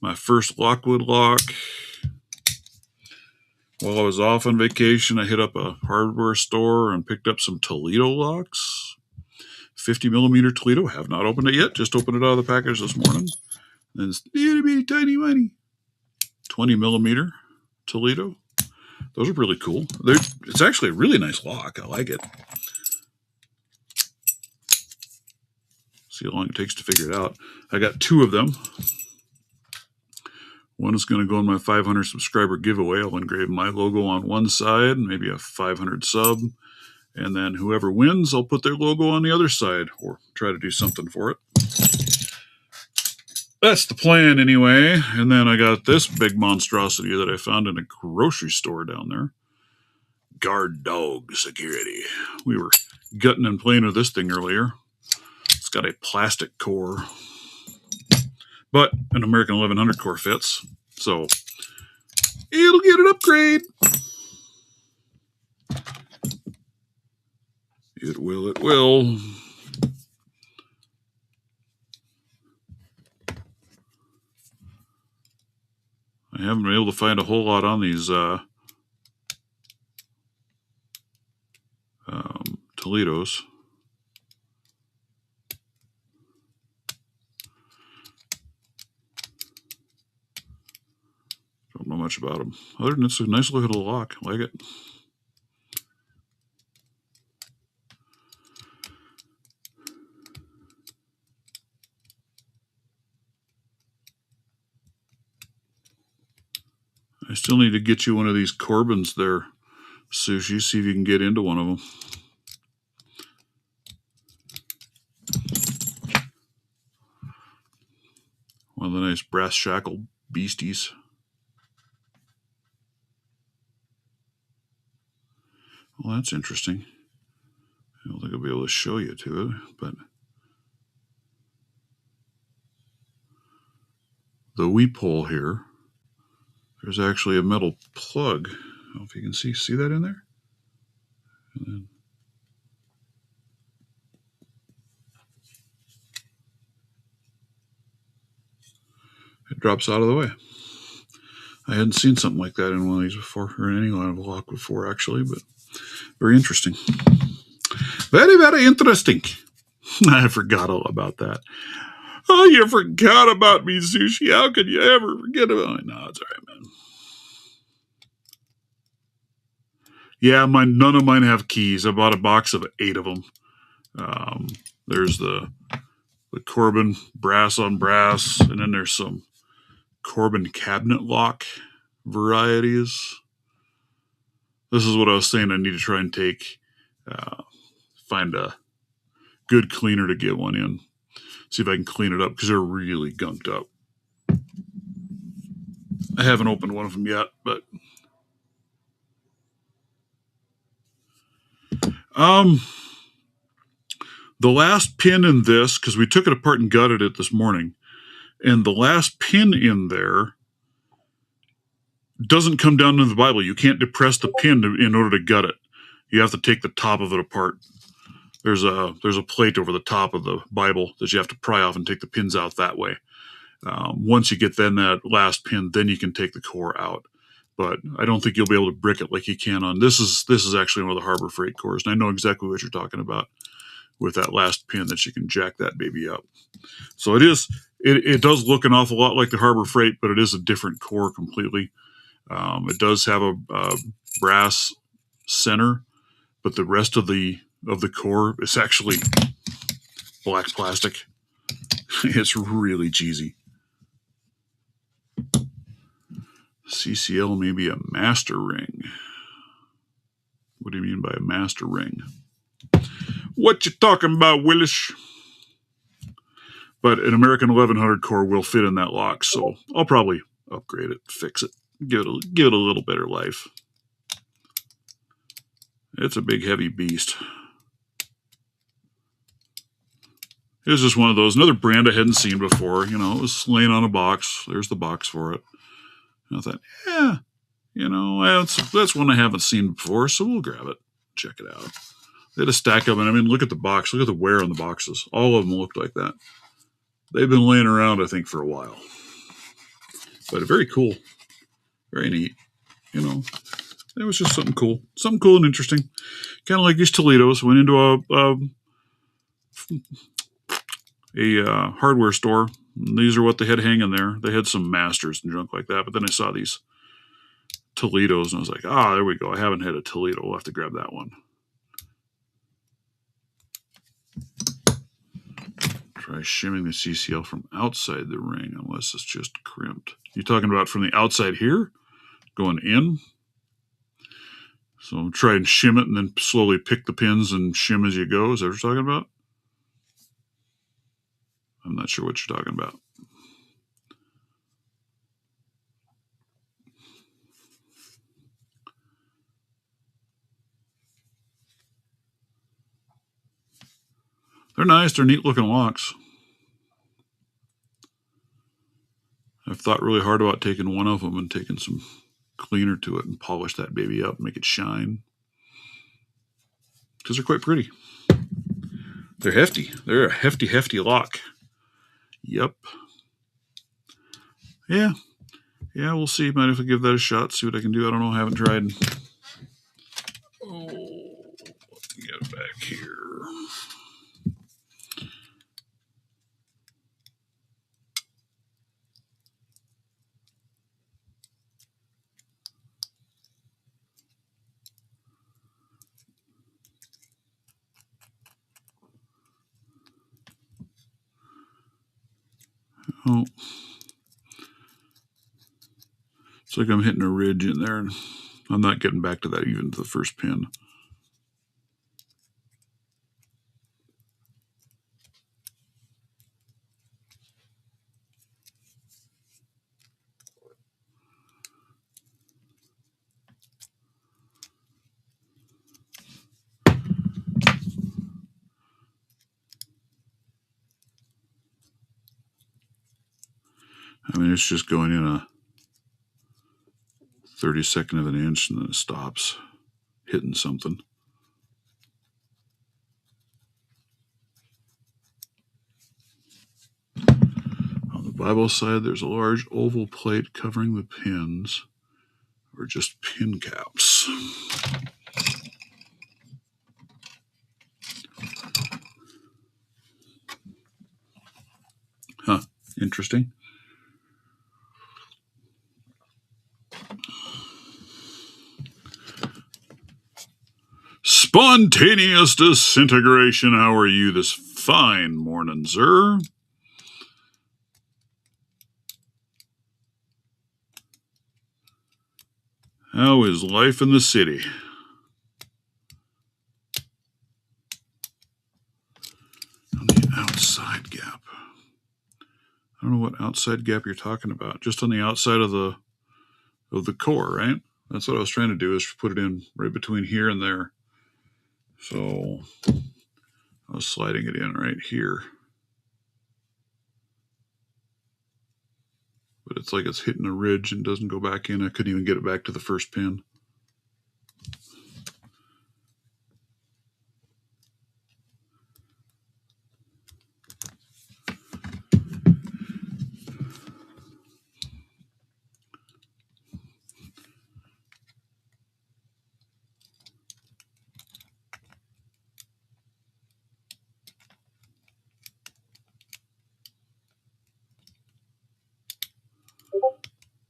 my first Lockwood lock. While I was off on vacation, I hit up a hardware store and picked up some Toledo locks. 50 millimeter Toledo. Have not opened it yet. Just opened it out of the package this morning. And it's itty bitty tiny money. 20 millimeter Toledo. Those are really cool. It's actually a really nice lock. I like it. See how long it takes to figure it out. I got 2 of them. One is going to go in my 500 subscriber giveaway. I'll engrave my logo on one side, maybe a 500 sub. And then whoever wins, I'll put their logo on the other side or try to do something for it. That's the plan anyway. And then I got this big monstrosity that I found in a grocery store down there. Guard dog security. We were gutting and playing with this thing earlier. It's got a plastic core, but an American 1100 core fits. So it'll get an upgrade. It will. I haven't been able to find a whole lot on these Toledos. Don't know much about them. Other than it's a nice little lock. I like it. I still need to get you one of these Corbins there, Sushi. See if you can get into one of them. One of the nice brass shackle beasties. Well, that's interesting. I don't think I'll be able to show you to it, but the weep hole here, there's actually a metal plug. I don't know if you can see that in there. And then it drops out of the way. I hadn't seen something like that in one of these before, or in any line of lock before, actually, but very interesting. Very, very interesting. I forgot all about that. Oh, you forgot about me, Sushi. How could you ever forget about me? No, it's all right, man. Yeah, none of mine have keys. I bought a box of 8 of them. There's the Corbin brass on brass, and then there's some Corbin cabinet lock varieties. This is what I was saying. I need to try and find a good cleaner to get one in. See if I can clean it up because they're really gunked up. I haven't opened one of them yet, but the last pin in this, because we took it apart and gutted it this morning, and the last pin in there doesn't come down into the Bible. You can't depress the pin in order to gut it. You have to take the top of it apart. There's a plate over the top of the Bible that you have to pry off and take the pins out that way. Once you get then that last pin, then you can take the core out. But I don't think you'll be able to brick it like you can on this. Is actually one of the Harbor Freight cores, and I know exactly what you're talking about with that last pin that you can jack that baby up. So it does look an awful lot like the Harbor Freight, but it is a different core completely. It does have a brass center, but the rest of the core is actually black plastic. It's really cheesy. CCL may be a master ring. What do you mean by a master ring? What you talking about, Willis? But an American 1100 core will fit in that lock, so I'll probably upgrade it, fix it, give it a little better life. It's a big, heavy beast. It was just one of those, another brand I hadn't seen before. You know, it was laying on a box. There's the box for it. And I thought, yeah, you know, that's one I haven't seen before, so we'll grab it, check it out. They had a stack of them. I mean, look at the box. Look at the wear on the boxes. All of them looked like that. They've been laying around, I think, for a while. But very cool. Very neat. You know, it was just something cool. Something cool and interesting. Kind of like these Toledos. Went into a hardware store. These are what they had hanging there. They had some Masters and junk like that. But then I saw these Toledos, and I was like, there we go. I haven't had a Toledo. We'll have to grab that one. Try shimming the CCL from outside the ring, unless it's just crimped. You talking about from the outside here? Going in? So try and shim it and then slowly pick the pins and shim as you go. Is that what you're talking about? I'm not sure what you're talking about. They're nice. They're neat looking locks. I've thought really hard about taking one of them and taking some cleaner to it and polish that baby up, make it shine. Because they're quite pretty. They're hefty. They're a hefty, hefty lock. Yep. Yeah. Yeah, we'll see. Might have to give that a shot, see what I can do. I don't know. I haven't tried. Oh, let me get back here. Oh. It's like I'm hitting a ridge in there, and I'm not getting back to that even to the first pin. I mean, it's just going in a 32nd of an inch, and then it stops, hitting something. On the Bible side, there's a large oval plate covering the pins, or just pin caps. Huh, interesting. Spontaneous disintegration. How are you this fine morning, sir? How is life in the city? On the outside gap. I don't know what outside gap you're talking about. Just on the outside of the core, right? That's what I was trying to do, is put it in right between here and there. So I was sliding it in right here. But it's like it's hitting a ridge and doesn't go back in. I couldn't even get it back to the first pin.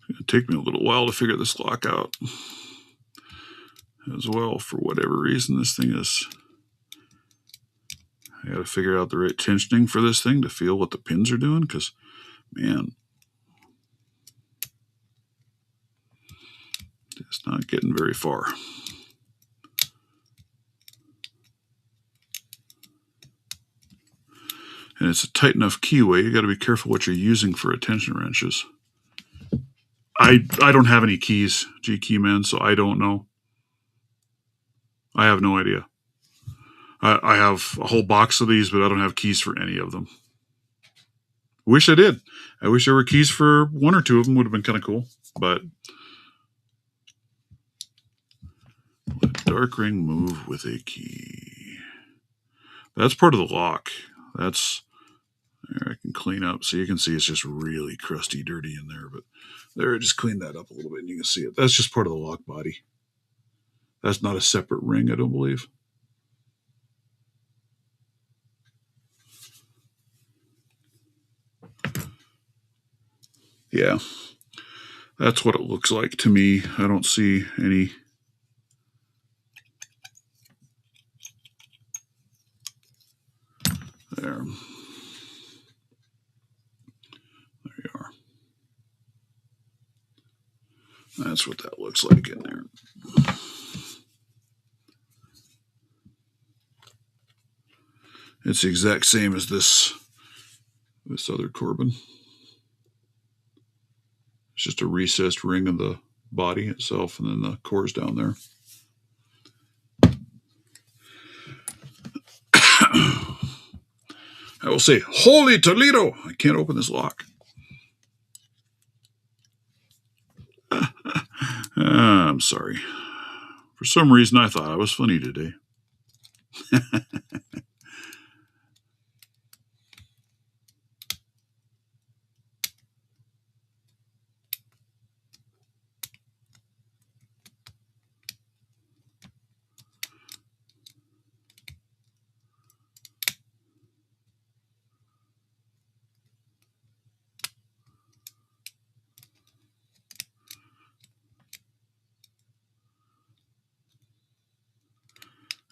It'll take me a little while to figure this lock out as well. For whatever reason, this thing is... I got to figure out the right tensioning for this thing to feel what the pins are doing, because, man, it's not getting very far. And it's a tight enough keyway. You got to be careful what you're using for a tension wrenches. I don't have any keys, G-Key Man, so I don't know. I have no idea. I have a whole box of these, but I don't have keys for any of them. Wish I did. I wish there were keys for one or two of them. Would have been kind of cool. But let dark ring move with a key. That's part of the lock. That's there. I can clean up so you can see it's just really crusty, dirty in there. But there, I just cleaned that up a little bit, and you can see it. That's just part of the lock body. That's not a separate ring, I don't believe. Yeah, that's what it looks like to me. I don't see any. There. There you are. That's what that looks like in there. It's the exact same as this other Corbin. It's just a recessed ring of the body itself, and then the core's down there. I will say, holy Toledo! I can't open this lock. I'm sorry. For some reason, I thought I was funny today.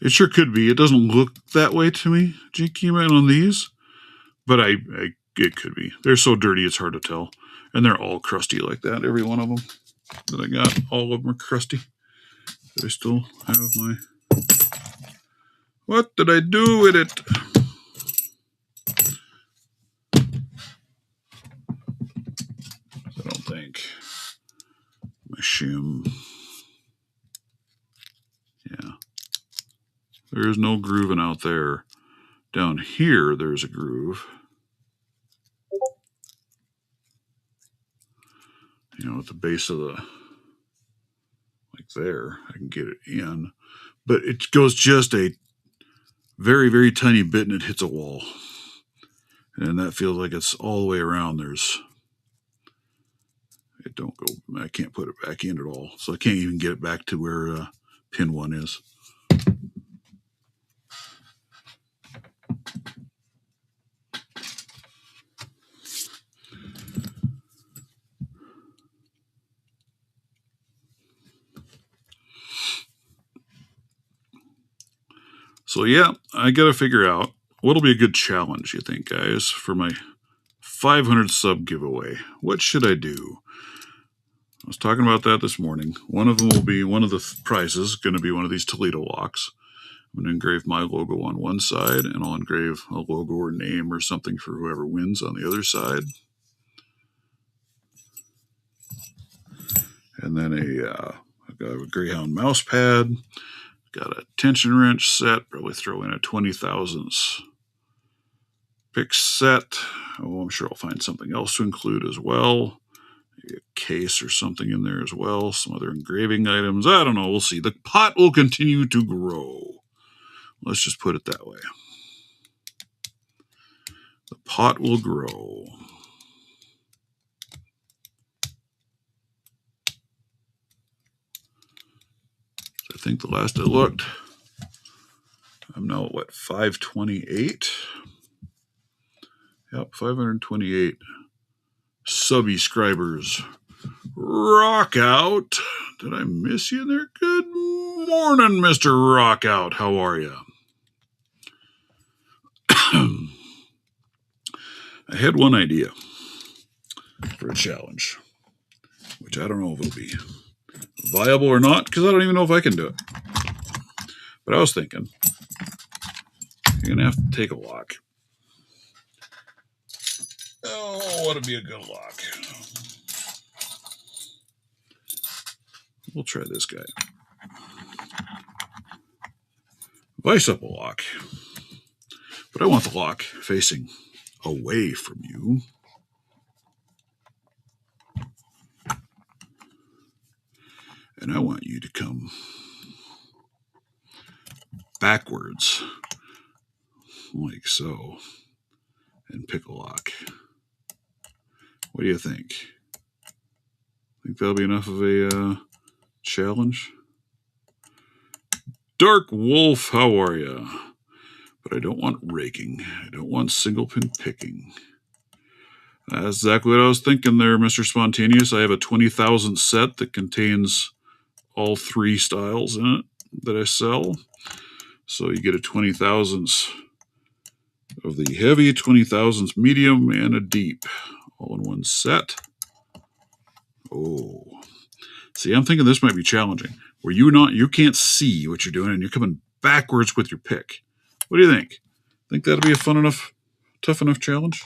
It sure could be. It doesn't look that way to me, G-Key Man, on these, but it could be. They're so dirty, it's hard to tell. And they're all crusty like that, every one of them that I got. All of them are crusty. I still have my... What did I do with it? I don't think. My shim. Yeah. There is no grooving out there. Down here, there's a groove. You know, at the base of the, like there, I can get it in. But it goes just a very, very tiny bit and it hits a wall. And that feels like it's all the way around. It don't go, I can't put it back in at all. So I can't even get it back to where pin 1 is. So yeah, I got to figure out what'll be a good challenge, you think, guys, for my 500 sub giveaway. What should I do? I was talking about that this morning. One of them will be, one of the prizes going to be one of these Toledo locks. I'm going to engrave my logo on one side, and I'll engrave a logo or name or something for whoever wins on the other side. And then I've got a Greyhound mouse pad. Got a tension wrench set, probably throw in a 20 thousandths pick set. Oh, I'm sure I'll find something else to include as well. Maybe a case or something in there as well. Some other engraving items. I don't know. We'll see. The pot will continue to grow. Let's just put it that way. The pot will grow. I think the last I looked, I'm now at what, 528? Yep, 528 subscribers. Rock out. Did I miss you there? Good morning, Mr. Rockout. How are you? I had one idea for a challenge, which I don't know if it'll be viable or not, because I don't even know if I can do it. But I was thinking, you're going to have to take a lock. Oh, what would be a good lock? We'll try this guy. Vice up a lock. But I want the lock facing away from you. And I want you to come backwards, like so, and pick a lock. What do you think? Think that'll be enough of a challenge? Dark Wolf, how are you? But I don't want raking. I don't want single pin picking. That's exactly what I was thinking there, Mr. Spontaneous. I have a 20,000 set that contains all 3 styles in it that I sell. So you get a 20,000s of the heavy, 20,000s medium, and a deep, all in one set. Oh, see, I'm thinking this might be challenging, where you can't see what you're doing, and you're coming backwards with your pick. What do you think? Think that'll be a fun enough, tough enough challenge?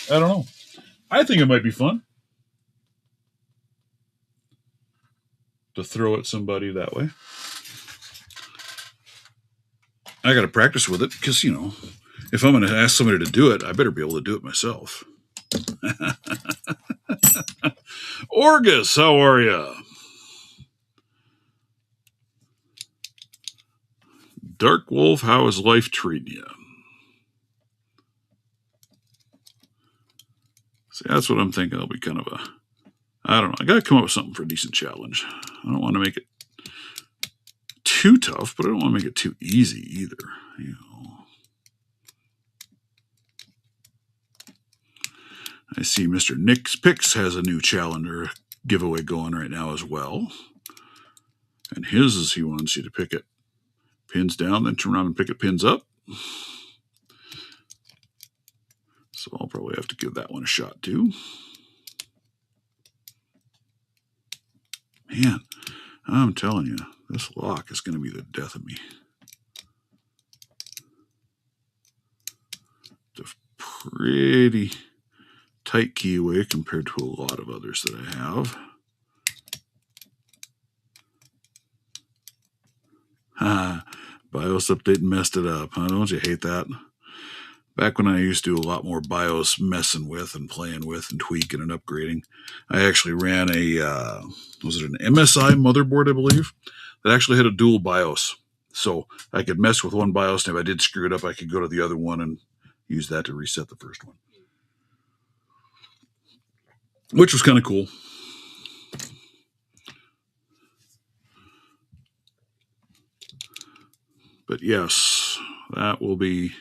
I don't know. I think it might be fun to throw at somebody that way. I got to practice with it because, if I'm going to ask somebody to do it, I better be able to do it myself. Orgus, how are you? Dark Wolf, how is life treating you? See, that's what I'm thinking. It'll be kind of I don't know. I got to come up with something for a decent challenge. I don't want to make it too tough, but I don't want to make it too easy either. I see Mr. Nick's Picks has a new challenger giveaway going right now as well. And his is he wants you to pick it pins down, then turn around and pick it pins up. So I'll probably have to give that one a shot too. Man, I'm telling you, this lock is going to be the death of me. It's a pretty tight keyway compared to a lot of others that I have. BIOS update messed it up, huh? Don't you hate that? Back when I used to do a lot more BIOS messing with and playing with and tweaking and upgrading, I actually ran a, was it an MSI motherboard, I believe, that actually had a dual BIOS. So I could mess with one BIOS, and if I did screw it up, I could go to the other one and use that to reset the first one, which was kind of cool. But yes, that will be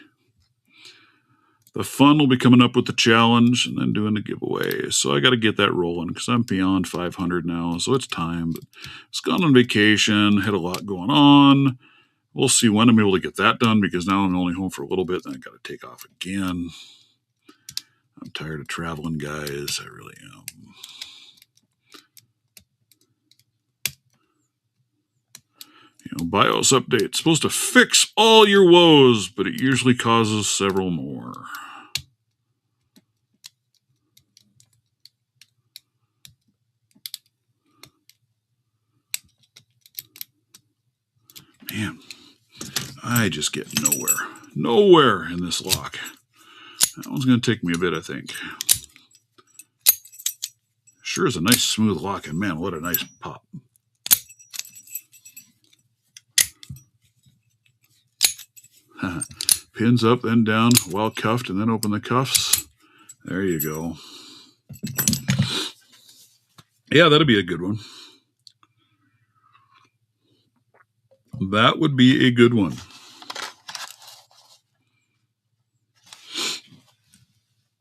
the fun. Will be coming up with the challenge and then doing the giveaway. So I got to get that rolling because I'm beyond 500 now. So it's time. But it's gone on vacation, had a lot going on. We'll see when I'm able to get that done because now I'm only home for a little bit. Then I got to take off again. I'm tired of traveling, guys. I really am. BIOS update. It's supposed to fix all your woes, but it usually causes several more. Man, I just get nowhere in this lock. That one's going to take me a bit, I think. Sure is a nice smooth lock, and man, what a nice pop. Pins up, then down, well cuffed, and then open the cuffs. There you go. Yeah, that'll be a good one. That would be a good one.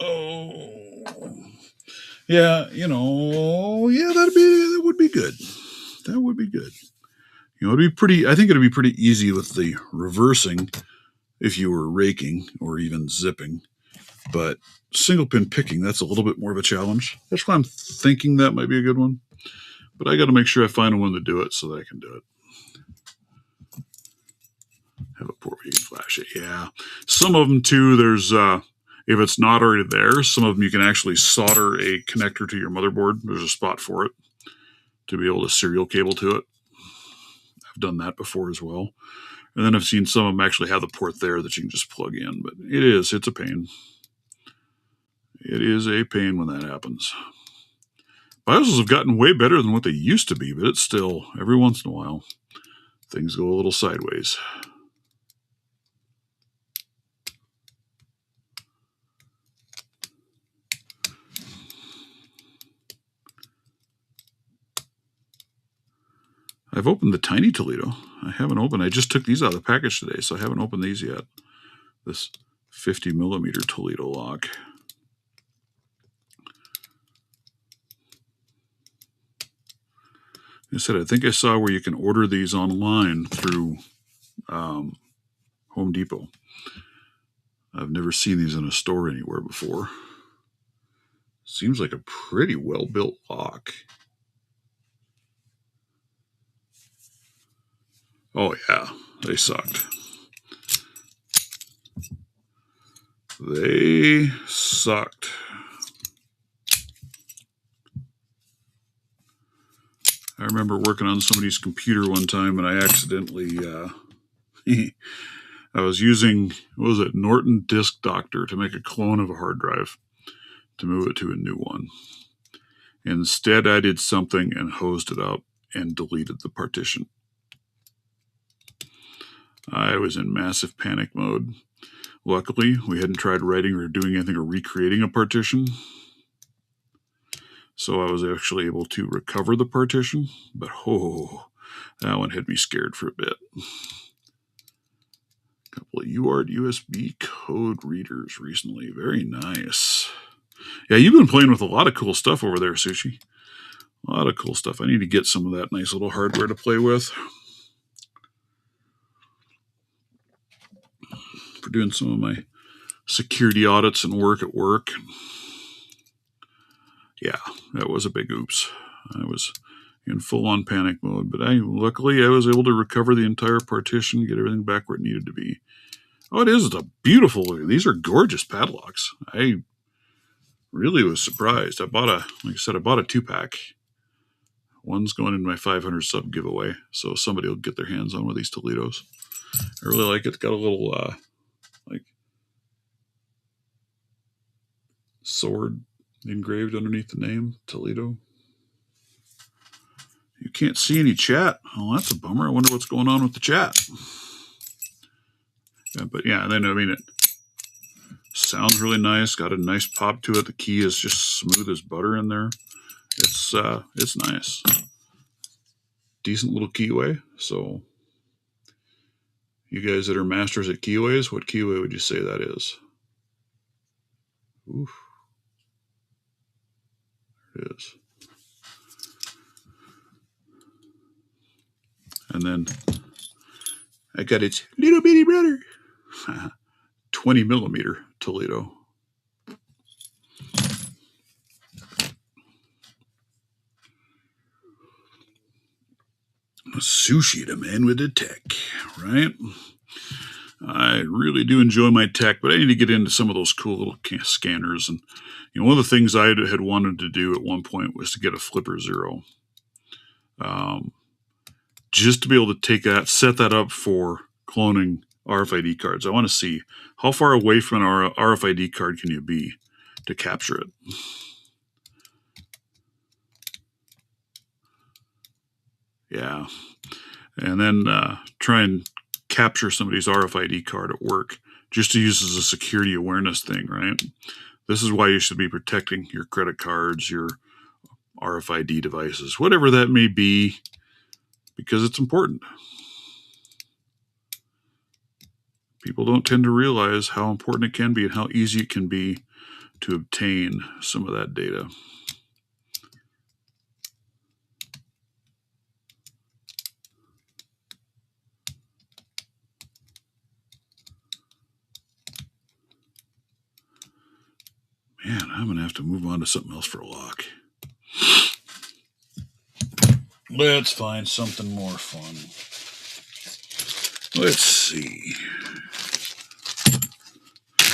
Oh, yeah, that would be good. That would be good. It'd be pretty. I think it'd be pretty easy with the reversing if you were raking or even zipping. But single pin picking, that's a little bit more of a challenge. That's why I'm thinking that might be a good one. But I got to make sure I find one to do it so that I can do it. Have a port where you can flash it. Yeah. Some of them, too, there's, if it's not already there, some of them you can actually solder a connector to your motherboard. There's a spot for it to be able to serial cable to it. I've done that before as well. And then I've seen some of them actually have the port there that you can just plug in. But it's a pain. It is a pain when that happens. BIOSes have gotten way better than what they used to be, but it's still, every once in a while, things go a little sideways. I've opened the tiny Toledo. I haven't opened. I just took these out of the package today, so I haven't opened these yet. This 50 millimeter Toledo lock. I said, I think I saw where you can order these online through Home Depot. I've never seen these in a store anywhere before. Seems like a pretty well-built lock. Oh, yeah, they sucked. They sucked. I remember working on somebody's computer one time, and I accidentally, I was using, what was it, Norton Disk Doctor to make a clone of a hard drive to move it to a new one. Instead, I did something and hosed it up and deleted the partition. I was in massive panic mode. Luckily, we hadn't tried writing or doing anything or recreating a partition. So I was actually able to recover the partition. But that one had me scared for a bit. A couple of UART USB code readers recently. Very nice. Yeah, you've been playing with a lot of cool stuff over there, Sushi. A lot of cool stuff. I need to get some of that nice little hardware to play with. For doing some of my security audits and work at work. Yeah, that was a big oops. I was in full-on panic mode, but luckily I was able to recover the entire partition, get everything back where it needed to be. Oh, it is. It's a beautiful looking. These are gorgeous padlocks. I really was surprised. Like I said, I bought a 2-pack. One's going in my 500 sub giveaway, so somebody will get their hands on one of these Toledos. I really like it. It's got a little like sword engraved underneath the name, Toledo. You can't see any chat. Oh, that's a bummer. I wonder what's going on with the chat. Yeah, but yeah, then it sounds really nice. Got a nice pop to it. The key is just smooth as butter in there. It's nice. Decent little keyway. So you guys that are masters at keyways, what keyway would you say that is? Oof. There it is. And then I got its little bitty brother. 20 millimeter Toledo. Sushi, the man with the tech, right? I really do enjoy my tech, but I need to get into some of those cool little scanners. And one of the things I had wanted to do at one point was to get a Flipper Zero. Just to be able to take that, set that up for cloning RFID cards. I want to see how far away from an RFID card can you be to capture it. Yeah. And then try and capture somebody's RFID card at work just to use as a security awareness thing, right? This is why you should be protecting your credit cards, your RFID devices, whatever that may be, because it's important. People don't tend to realize how important it can be and how easy it can be to obtain some of that data. Man, I'm going to have to move on to something else for a lock. Let's find something more fun. Let's see.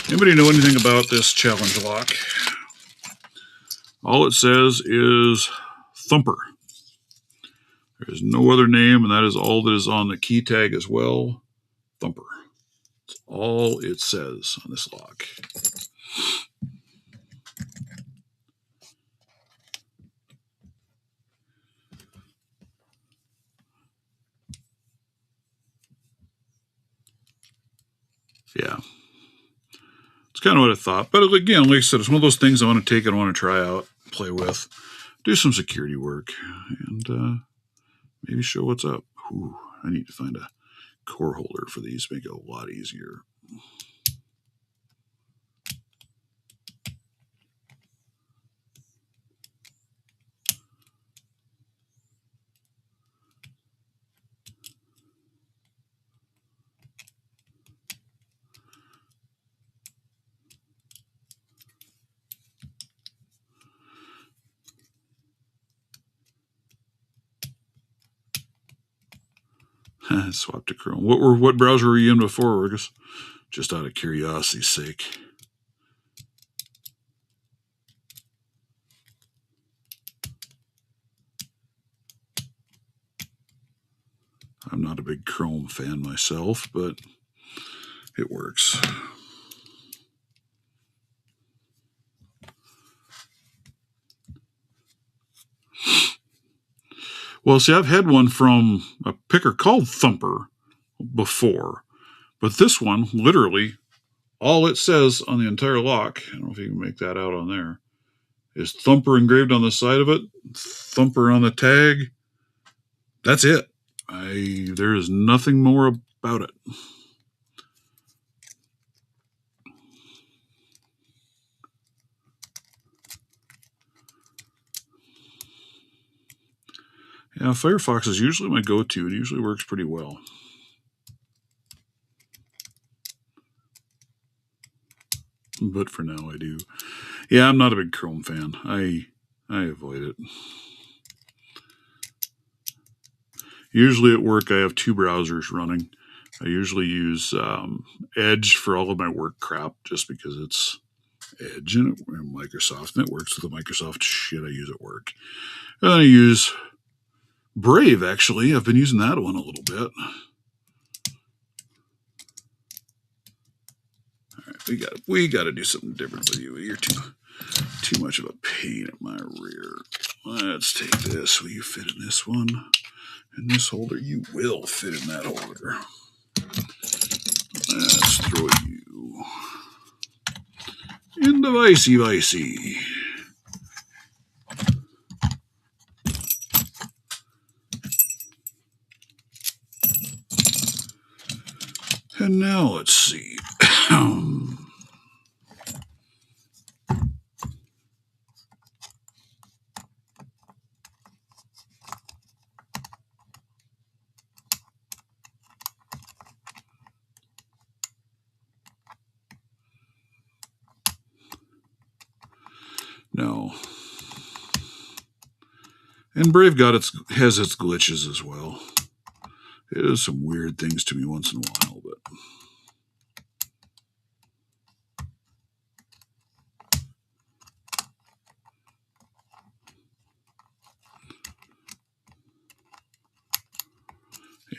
Anybody know anything about this challenge lock? All it says is Thumper. There is no other name, and that is all that is on the key tag as well. Thumper. That's all it says on this lock. Yeah. It's kind of what I thought. But again, like I said, it's one of those things I want to take and I want to try out, play with, do some security work, and maybe show what's up. Ooh, I need to find a core holder for these, make it a lot easier. Swap to Chrome. What browser were you in before, Fergus? Just out of curiosity's sake. I'm not a big Chrome fan myself, but it works. Well, see, I've had one from a picker called Thumper before, but this one, literally, all it says on the entire lock, I don't know if you can make that out on there, is Thumper engraved on the side of it, Thumper on the tag. That's it. There is nothing more about it. Yeah, Firefox is usually my go-to. It usually works pretty well. But for now, I do. Yeah, I'm not a big Chrome fan. I avoid it. Usually at work, I have two browsers running. I usually use Edge for all of my work crap just because it's Edge and Microsoft, and it works with the Microsoft shit I use at work. And then I use Brave, actually. I've been using that one a little bit. All right, we got to do something different with you. You're too much of a pain in my rear. Let's take this. Will you fit in this one? In this holder, you will fit in that holder. Let's throw you in the vicey. And now let's see. No. And Brave has its glitches as well. It does some weird things to me once in a while, but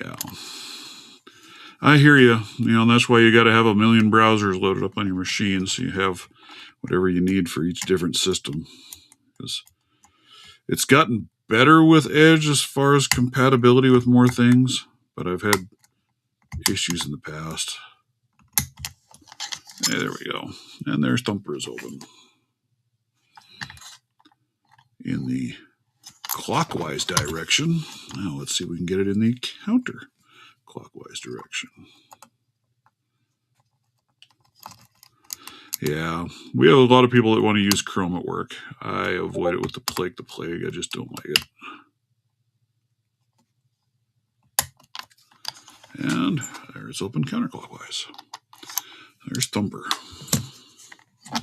yeah. I hear you. And that's why you got to have a million browsers loaded up on your machine so you have whatever you need for each different system. Because it's gotten better with Edge as far as compatibility with more things, but I've had issues in the past. Yeah, there we go. And there's Thumper is open. In the clockwise direction. Now let's see if we can get it in the counterclockwise direction. Yeah, we have a lot of people that want to use Chrome at work. I avoid it with the plague. I just don't like it. And there's open counterclockwise. There's Thumper. I'll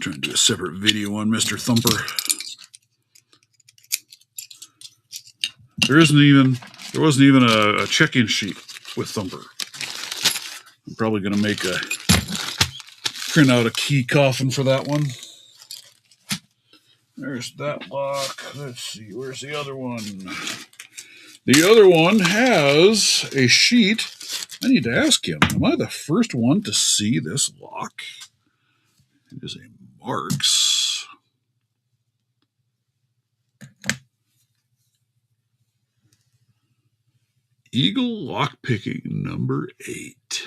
try and do a separate video on Mr. Thumper. There isn't even There wasn't even a check-in sheet with Thumper. I'm probably going to print out a key coffin for that one. There's that lock. Let's see, where's the other one? The other one has a sheet. I need to ask him, am I the first one to see this lock? It is a Marks. Eagle lockpicking number 8.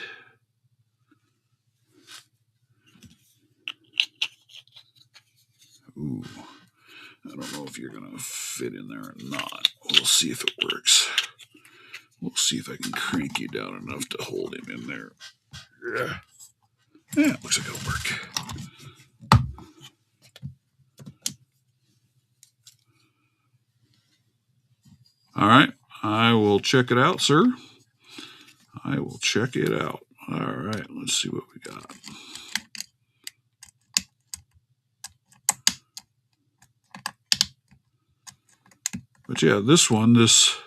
Ooh, I don't know if you're going to fit in there or not. We'll see if it works. We'll see if I can crank you down enough to hold him in there. Yeah, it looks like it'll work. All right, I will check it out, sir. I will check it out. All right, let's see what we got. But yeah, this one, this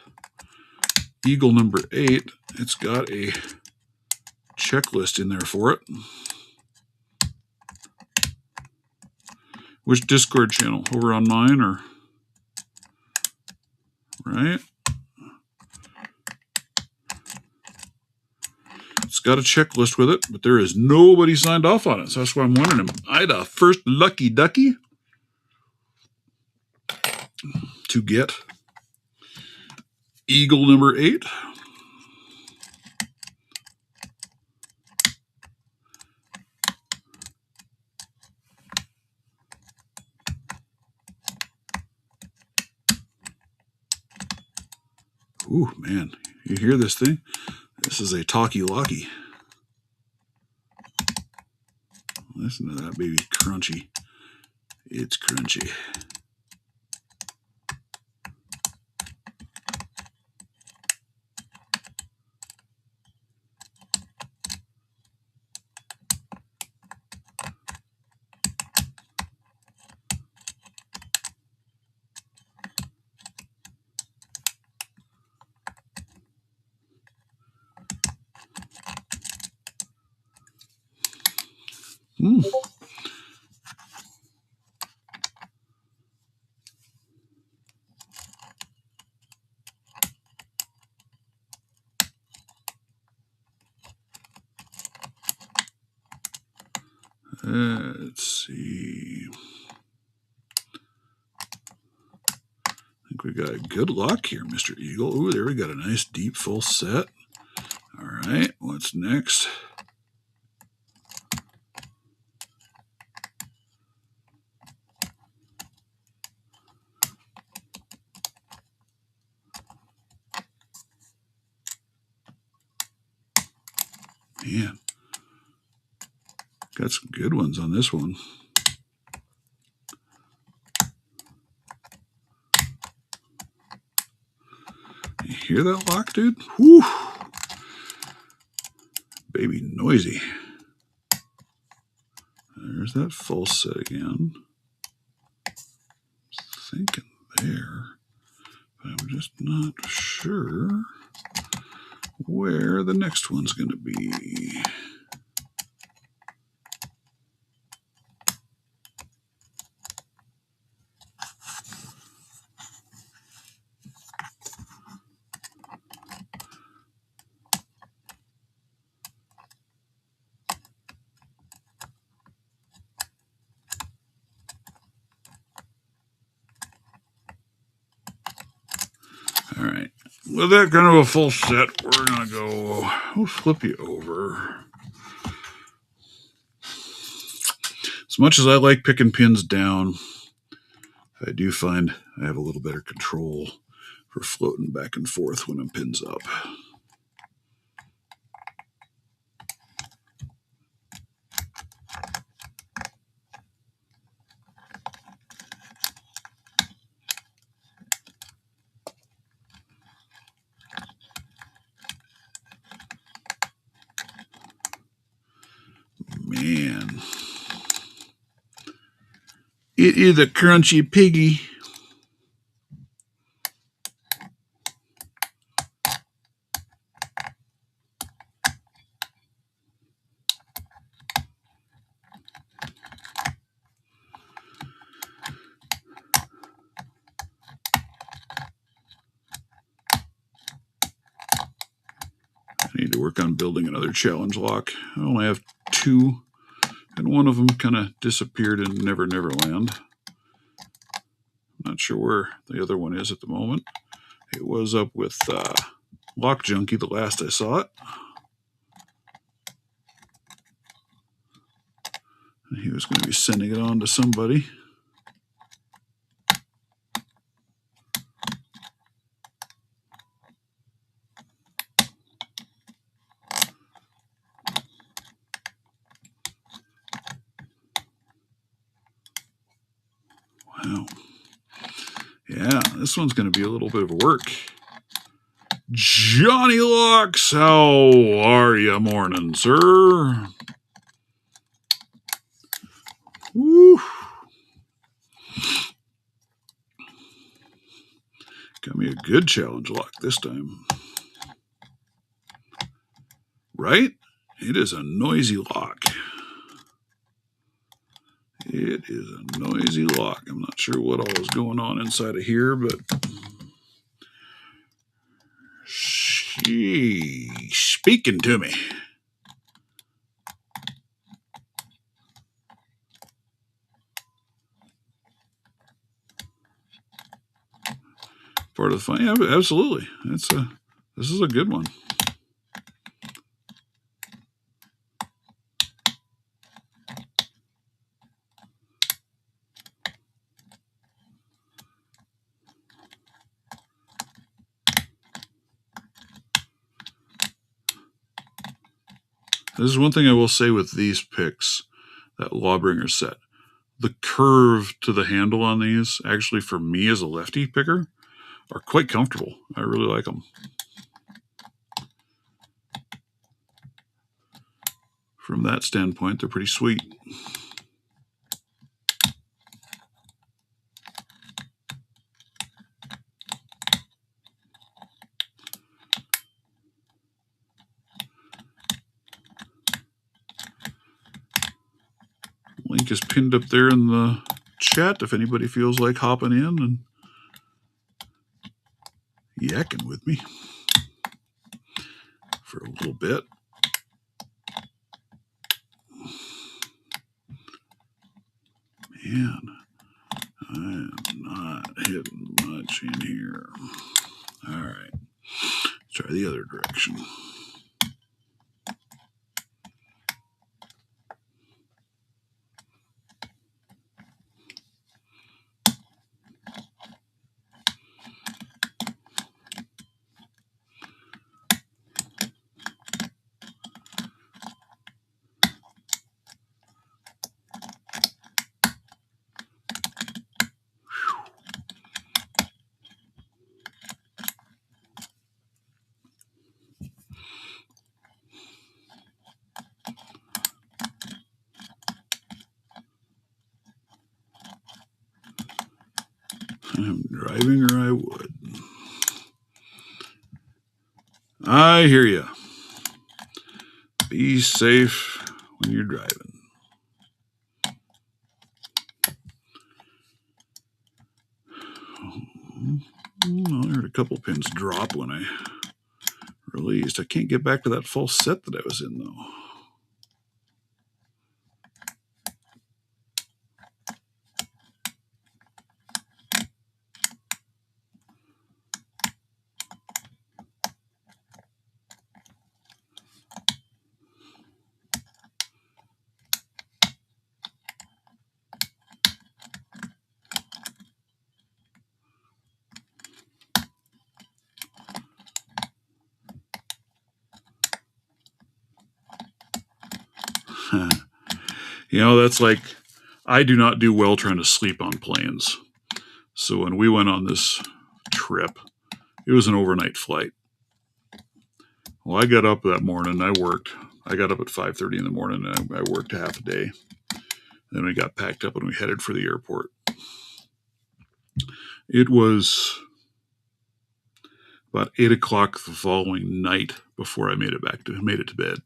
Eagle number 8, it's got a checklist in there for it. Which Discord channel? Over on mine or? Right? It's got a checklist with it, but there is nobody signed off on it. So that's why I'm wondering, am I the first lucky ducky to get Eagle number 8? Ooh, man, you hear this thing? This is a talkie-locky. Listen to that baby crunchy. It's crunchy. Let's see. I think we got a good luck here, Mr. Eagle. Ooh, there we got a nice deep full set. All right, what's next? Man, got some good ones on this one. You hear that lock, dude? Whew. Baby noisy. There's that full set again. Thinking there, but I'm just not sure where the next one's going to be. All right, with that kind of a full set, we're going to go, we'll flip you over. As much as I like picking pins down, I do find I have a little better control for floating back and forth when I'm pins up. Man, it is a crunchy piggy. work on building another challenge lock. I only have 2, and one of them kind of disappeared in Never Never Land. Not sure where the other one is at the moment. It was up with Lock Junkie the last I saw it. And he was going to be sending it on to somebody. Wow. Yeah, this one's going to be a little bit of work. Johnny Locks, how are you morning, sir? Woo. Got me a good challenge lock this time. Right? It is a noisy lock. It is a noisy lock. I'm not sure what all is going on inside of here, but she's speaking to me. Part of the fun. Yeah, absolutely. This is a good one. This is one thing I will say with these picks, that Lawbringer set. The curve to the handle on these, actually for me as a lefty picker, are quite comfortable. I really like them. From that standpoint, they're pretty sweet. Link is pinned up there in the chat if anybody feels like hopping in and yakking with me for a little bit. Man, I am not hitting much in here. All right, let's try the other direction. I'm driving or I would. I hear you. Be safe when you're driving. I heard a couple pins drop when I released. I can't get back to that false set that I was in, though. You know, that's like, I do not do well trying to sleep on planes. So when we went on this trip, it was an overnight flight. Well, I got up that morning, I worked. I got up at 5:30 in the morning, and I worked half a day. Then we got packed up and we headed for the airport. It was about 8 o'clock the following night before I made it to bed.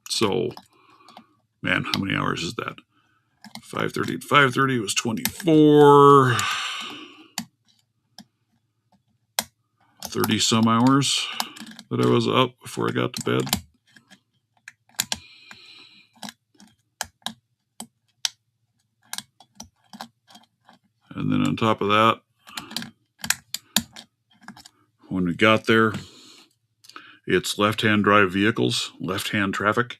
So, man, how many hours is that? 5:30 to 5:30 was 24. 30 some hours. that I was up before I got to bed. And then on top of that, when we got there, it's left-hand drive vehicles, left-hand traffic.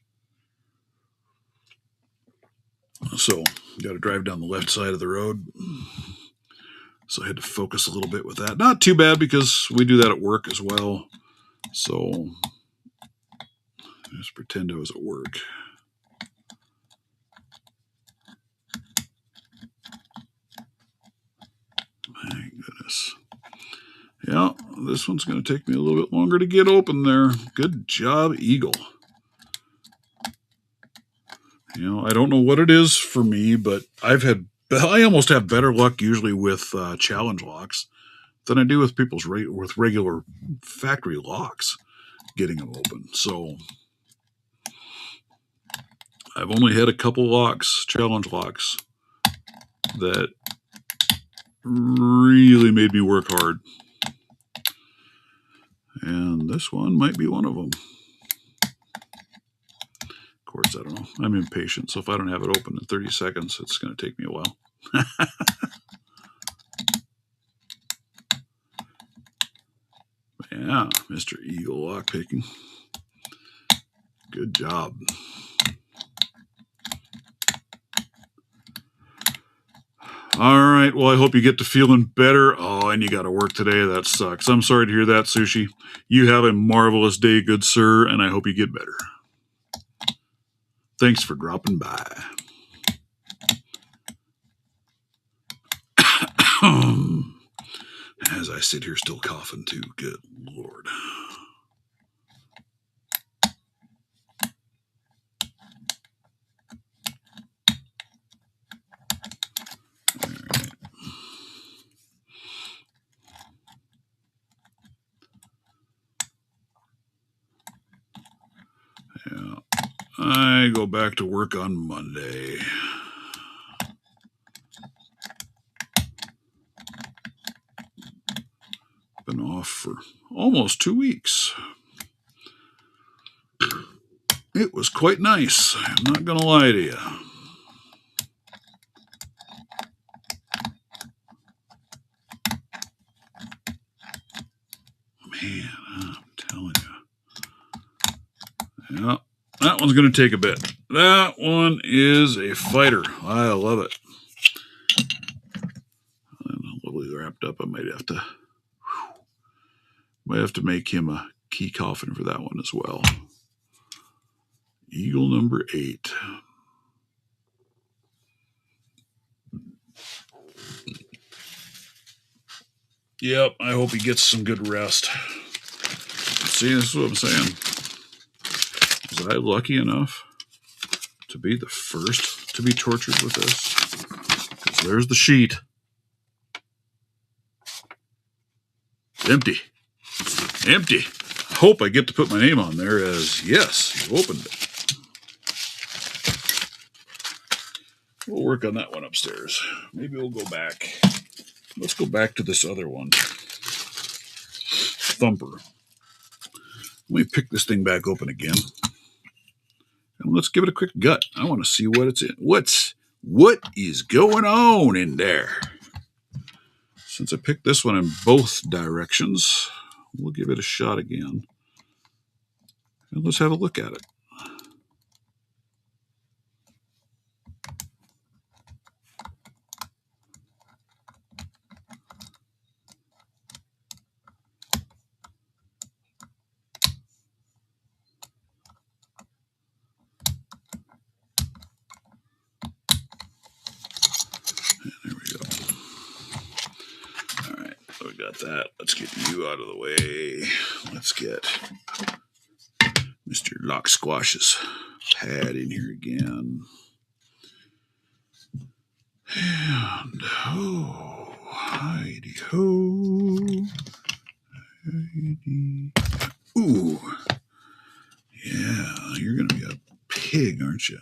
So you got to drive down the left side of the road. So I had to focus a little bit with that. Not too bad because we do that at work as well. So just pretend I was at work. My goodness. Yeah, this one's going to take me a little bit longer to get open there. Good job, Eagle. You know, I don't know what it is for me, but I almost have better luck usually with challenge locks than I do with with regular factory locks getting them open. So I've only had a couple locks, challenge locks, that really made me work hard. And this one might be one of them. Of course, I don't know. I'm impatient, so if I don't have it open in 30 seconds, it's going to take me a while. Yeah, Mr. Eagle lockpicking. Good job. All right, well, I hope you get to feeling better. Oh, and you got to work today. That sucks. I'm sorry to hear that, Sushi. You have a marvelous day, good sir, and I hope you get better. Thanks for dropping by. As I sit here still coughing too. Good Lord. All right. Yeah. I go back to work on Monday. Been off for almost 2 weeks. It was quite nice. I'm not going to lie to you. Man, I'm telling you. Yeah, that one's going to take a bit. That one is a fighter. I love it. And a little wrapped up. I might have to make him a key coffin for that one as well. Eagle number 8. Yep, I hope he gets some good rest. See, this is what I'm saying. Was I lucky enough to be the first to be tortured with this? Because there's the sheet. Empty. Empty. I hope I get to put my name on there as, yes, you opened it. We'll work on that one upstairs. Maybe we'll go back. Let's go back to this other one. Thumper. Let me pick this thing back open again. And let's give it a quick gut. I want to see what it's in. What is going on in there? Since I picked this one in both directions, we'll give it a shot again. And let's have a look at it. There we go. All right, so we got that. Let's get you out of the way. Let's get Mr. Lock Squash's pad in here again. And ho, hidey ho, hidey. Ooh, yeah, you're gonna be a pig, aren't you?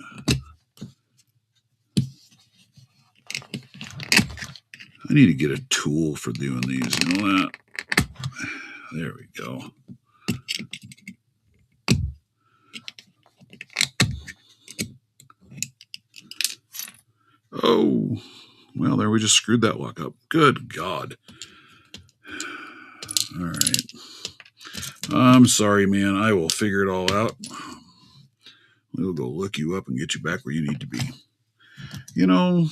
I need to get a tool for doing these. You know that? There we go. Oh, well, there we just screwed that lock up. Good God. All right. I'm sorry, man. I will figure it all out. We'll go look you up and get you back where you need to be. You know,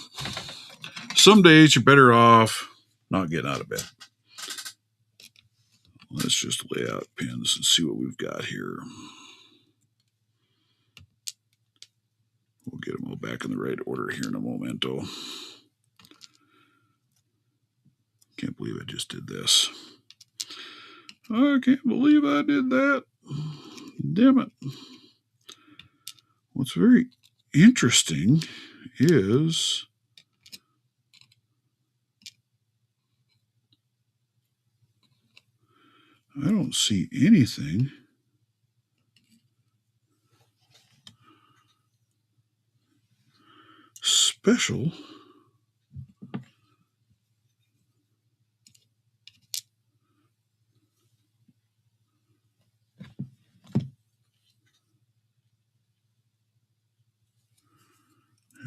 some days you're better off not getting out of bed. Let's just lay out pins and see what we've got here. We'll get them all back in the right order here in a momento. Can't believe I just did this. I can't believe I did that. Damn it. What's very interesting is I don't see anything special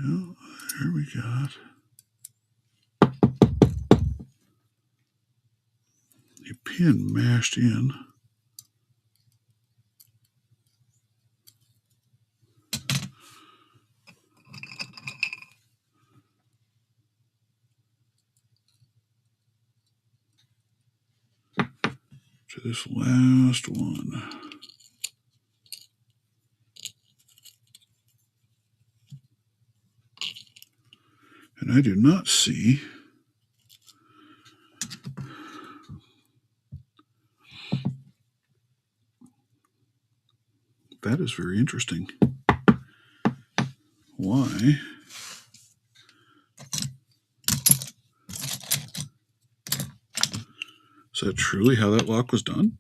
Well, here we got a pin mashed in. To this last one. And I do not see that. Is very interesting. Why? Is that truly how that lock was done?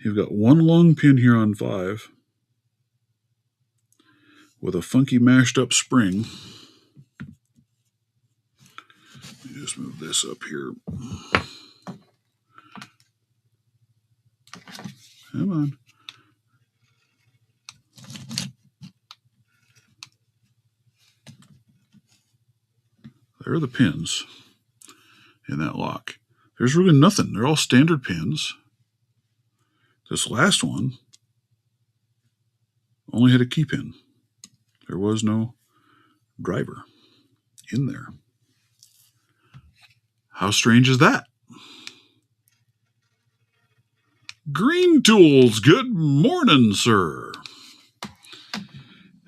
You've got one long pin here on 5 with a funky mashed up spring. Let me just move this up here. Come on. There are the pins in that lock. There's really nothing. They're all standard pins. This last one only had a key pin. There was no driver in there. How strange is that? Green Tools, good morning, sir.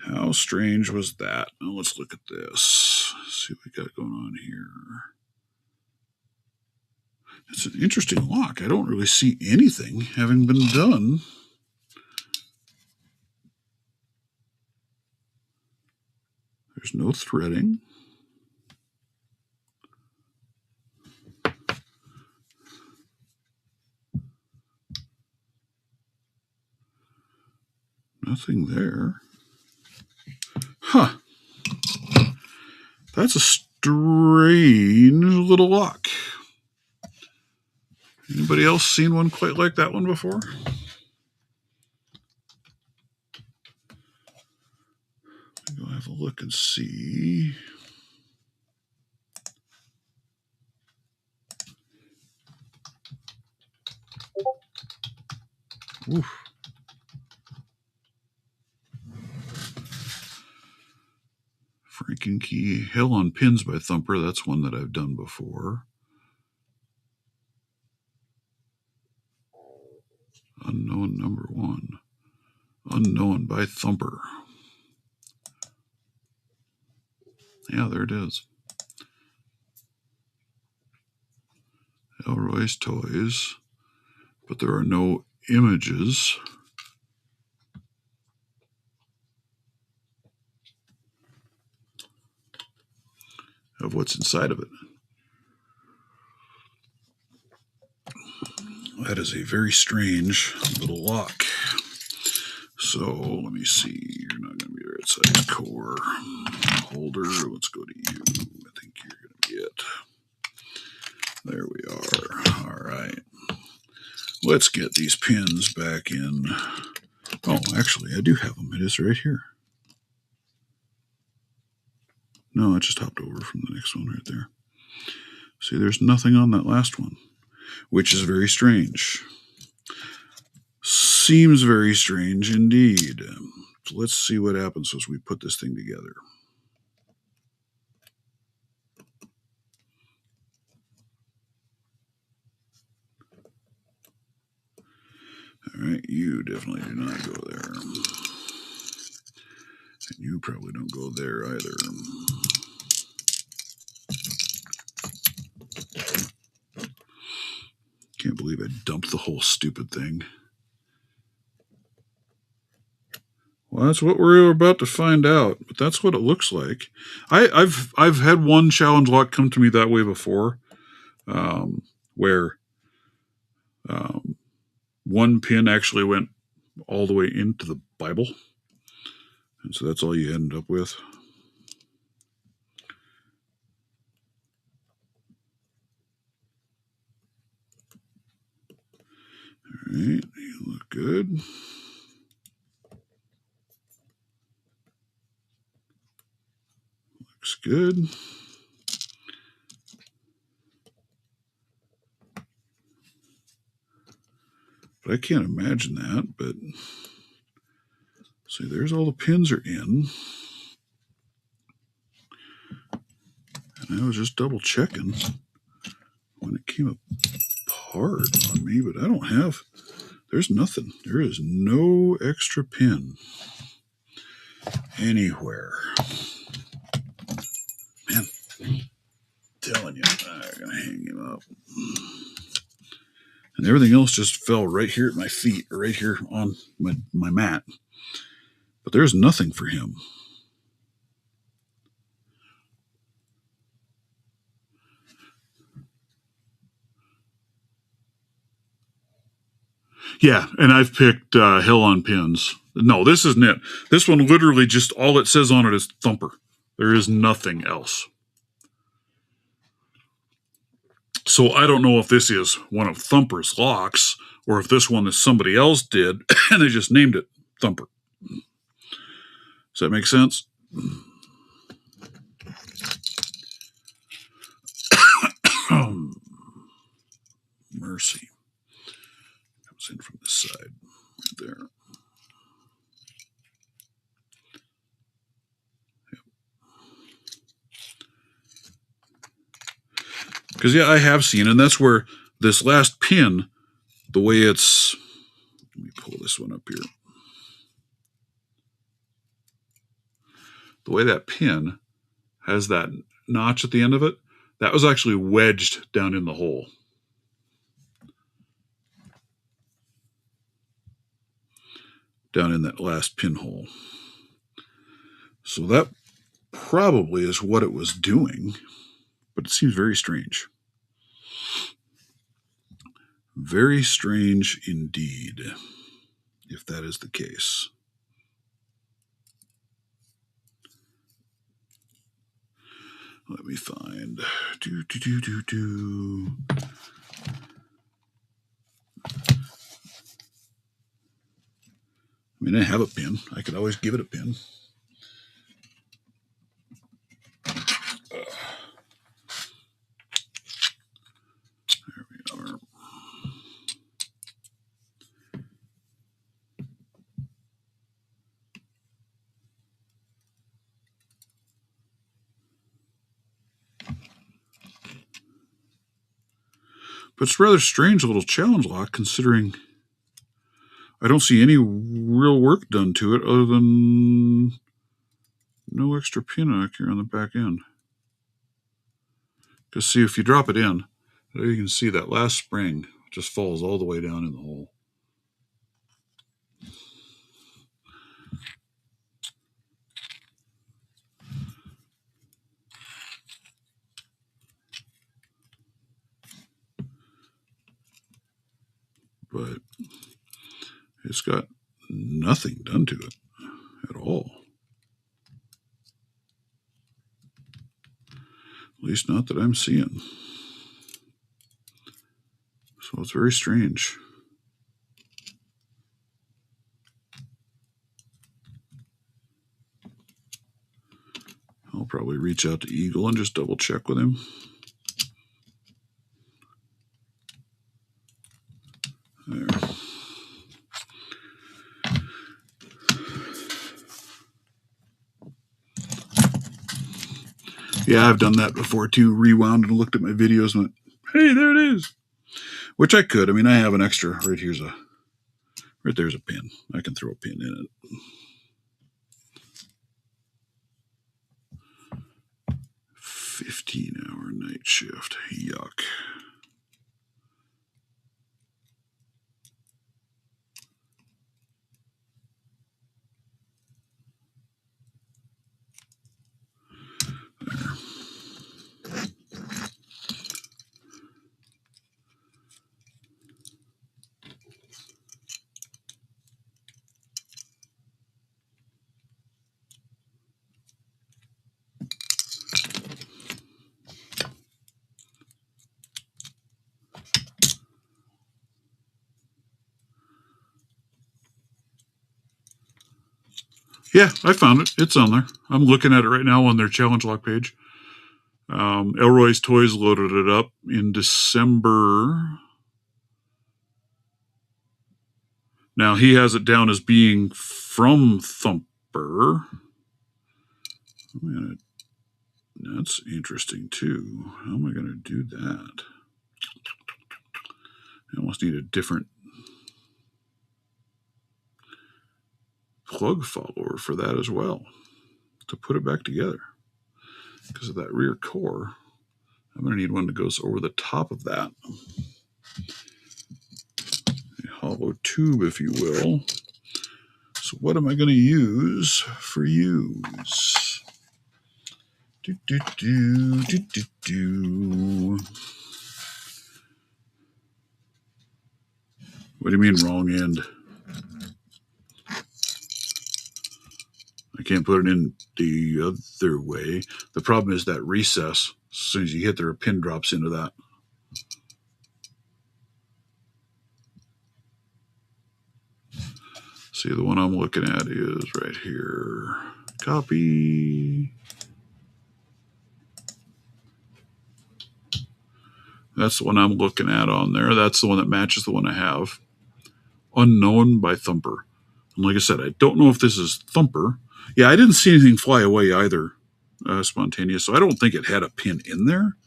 How strange was that? Now let's look at this. See what we got going on here. It's an interesting lock. I don't really see anything having been done. There's no threading. Nothing there. Huh. That's a strange little lock. Anybody else seen one quite like that one before? Go have a look and see. Oof. Franken Key, Hell on Pins by Thumper. That's one that I've done before. Unknown number 1. Unknown by Thumper. Yeah, there it is. Elroy's Toys. But there are no images of what's inside of it. That is a very strange little lock. So let me see. You're not going to be the right size core. Holder. Let's go to you. I think you're going to be it. There we are. All right. Let's get these pins back in. Oh, actually, I do have them. It is right here. No, it just hopped over from the next one right there. See, there's nothing on that last one, which is very strange. Seems very strange indeed. So let's see what happens as we put this thing together. All right, you definitely do not go there. And you probably don't go there either. Can't believe I dumped the whole stupid thing. Well, that's what we're about to find out, but that's what it looks like. I've had one challenge lock come to me that way before, where one pin actually went all the way into the Bible, and so that's all you end up with. All right, you look good. Looks good. But I can't imagine that, but see, there's all the pins are in. And I was just double checking when it came apart on me, but I don't have, there's nothing. There is no extra pin anywhere. Man, I'm telling you, I'm going to hang him up. And everything else just fell right here at my feet, or right here on my mat. But there's nothing for him. Yeah, and I've picked Hell on Pins. No, this isn't it. This one literally just, all it says on it is Thumper. There is nothing else. So I don't know if this is one of Thumper's locks, or if this one is somebody else did, and they just named it Thumper. Does that make sense? Mercy. Comes in from this side, right there. Because, yeah, I have seen, and that's where this last pin, the way it's, let me pull this one up here. The way that pin has that notch at the end of it, that was actually wedged down in the hole. Down in that last pinhole. So that probably is what it was doing, but it seems very strange. Very strange indeed, if that is the case. Let me find. I mean, I have a pin. I could always give it a pin. There we are. But it's a rather strange little challenge lock, considering I don't see any real work done to it other than no extra pin on here on the back end. Because see, if you drop it in, there you can see that last spring just falls all the way down in the hole. But it's got nothing done to it at all. At least not that I'm seeing. So it's very strange. I'll probably reach out to Eagle and just double check with him. There. Yeah, I've done that before too. Rewound and looked at my videos and went, hey, there it is. Which I could. I mean, I have an extra. Right there's a pin. I can throw a pin in it. 15-hour night shift. Yuck. There. Yeah, I found it. It's on there. I'm looking at it right now on their challenge lock page. Elroy's Toys loaded it up in December. Now, he has it down as being from Thumper. That's interesting, too. How am I going to do that? I almost need a different plug follower for that as well to put it back together. Because of that rear core, I'm going to need one that goes over the top of that. A hollow tube, if you will. So what am I going to use for use? What do you mean wrong end? I can't put it in the other way. The problem is that recess. As soon as you hit there, a pin drops into that. See, the one I'm looking at is right here. Copy. That's the one I'm looking at on there. That's the one that matches the one I have. Unknown by Thumper. And like I said, I don't know if this is Thumper. Yeah, I didn't see anything fly away either, spontaneous. So I don't think it had a pin in there.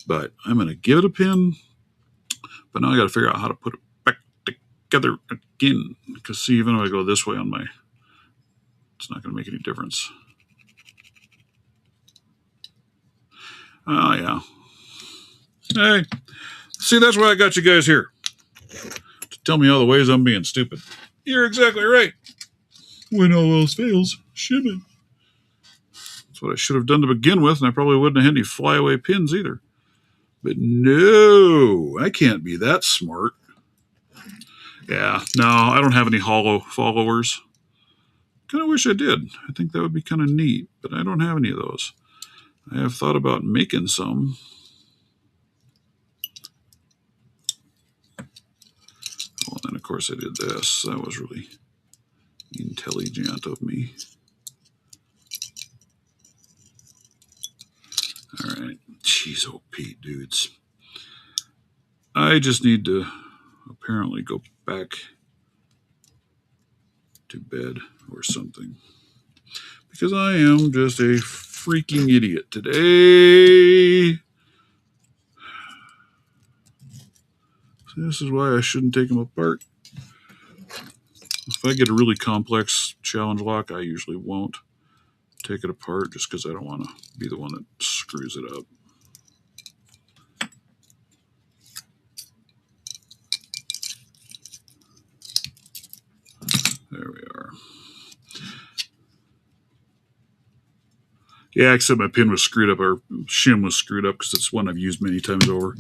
But I'm going to give it a pin. But now I got to figure out how to put it back together again. Because see, even if I go this way on my, it's not going to make any difference. Oh, yeah. Hey, see, that's why I got you guys here. To tell me all the ways I'm being stupid. You're exactly right. When all else fails, shim it. That's what I should have done to begin with, and I probably wouldn't have had any flyaway pins either. But no, I can't be that smart. Yeah, no, I don't have any hollow followers. Kind of wish I did. I think that would be kind of neat, but I don't have any of those. I have thought about making some. Well, then, of course, I did this. That was really intelligent of me. All right. Jeez, oh, Pete, dudes. I just need to apparently go back to bed or something. Because I am just a freaking idiot today. So this is why I shouldn't take them apart. If I get a really complex challenge lock, I usually won't take it apart just because I don't want to be the one that screws it up. There we are. Yeah, except my pin was screwed up, or shim was screwed up because it's one I've used many times over.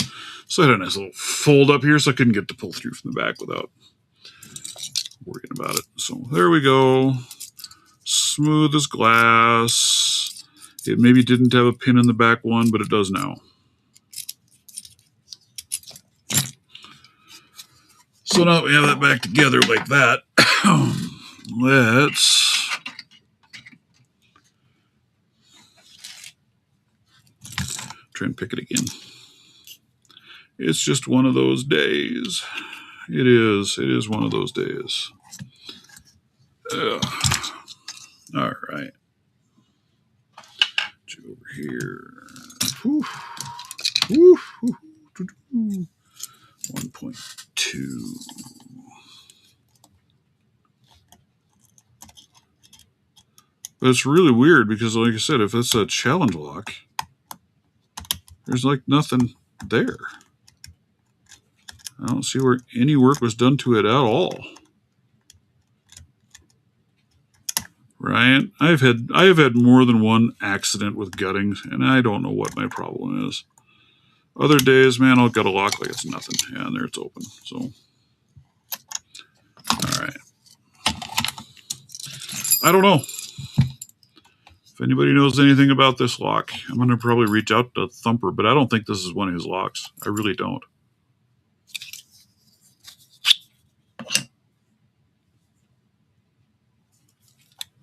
So I had a nice little fold up here so I couldn't get to pull through from the back without worrying about it. So there we go. Smooth as glass. It maybe didn't have a pin in the back one, but it does now. So now we have that back together like that. Let's Try and pick it again. It's just one of those days. It is. It is one of those days. Ugh. All right. Get you over here. Whew. Whew. 1.2. But it's really weird because, like I said, if it's a challenge lock, there's like nothing there. I don't see where any work was done to it at all. Ryan, I have had more than one accident with gutting, and I don't know what my problem is. Other days, man, I'll gut a lock like it's nothing. Yeah, and there it's open. So, all right. I don't know. If anybody knows anything about this lock, I'm going to probably reach out to Thumper, but I don't think this is one of his locks. I really don't.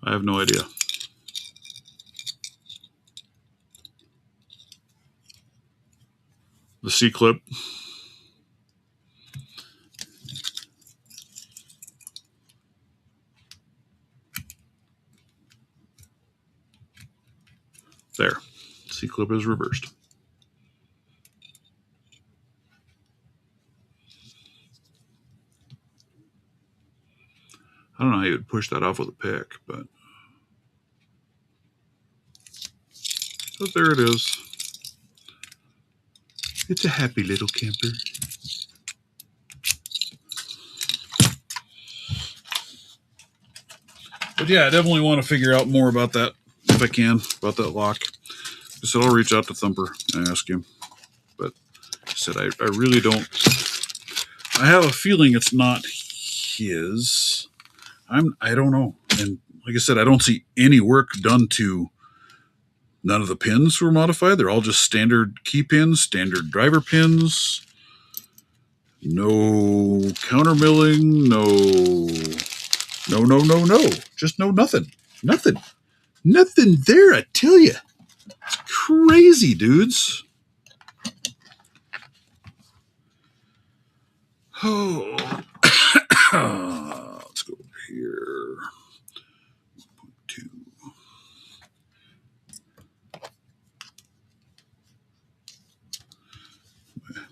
I have no idea. The C-clip. There. C-clip is reversed. I don't know how you would push that off with a pick, but there it is. It's a happy little camper. But yeah, I definitely want to figure out more about that, if I can, about that lock. I said I'll reach out to Thumper and ask him. But I said I really don't. I have a feeling it's not his. I don't know. And like I said, I don't see any work done to. None of the pins were modified. They're all just standard key pins, standard driver pins. No counter milling. No. Just no nothing. Nothing there, I tell you. It's crazy, dudes. Oh. Let's go over here. 1.2.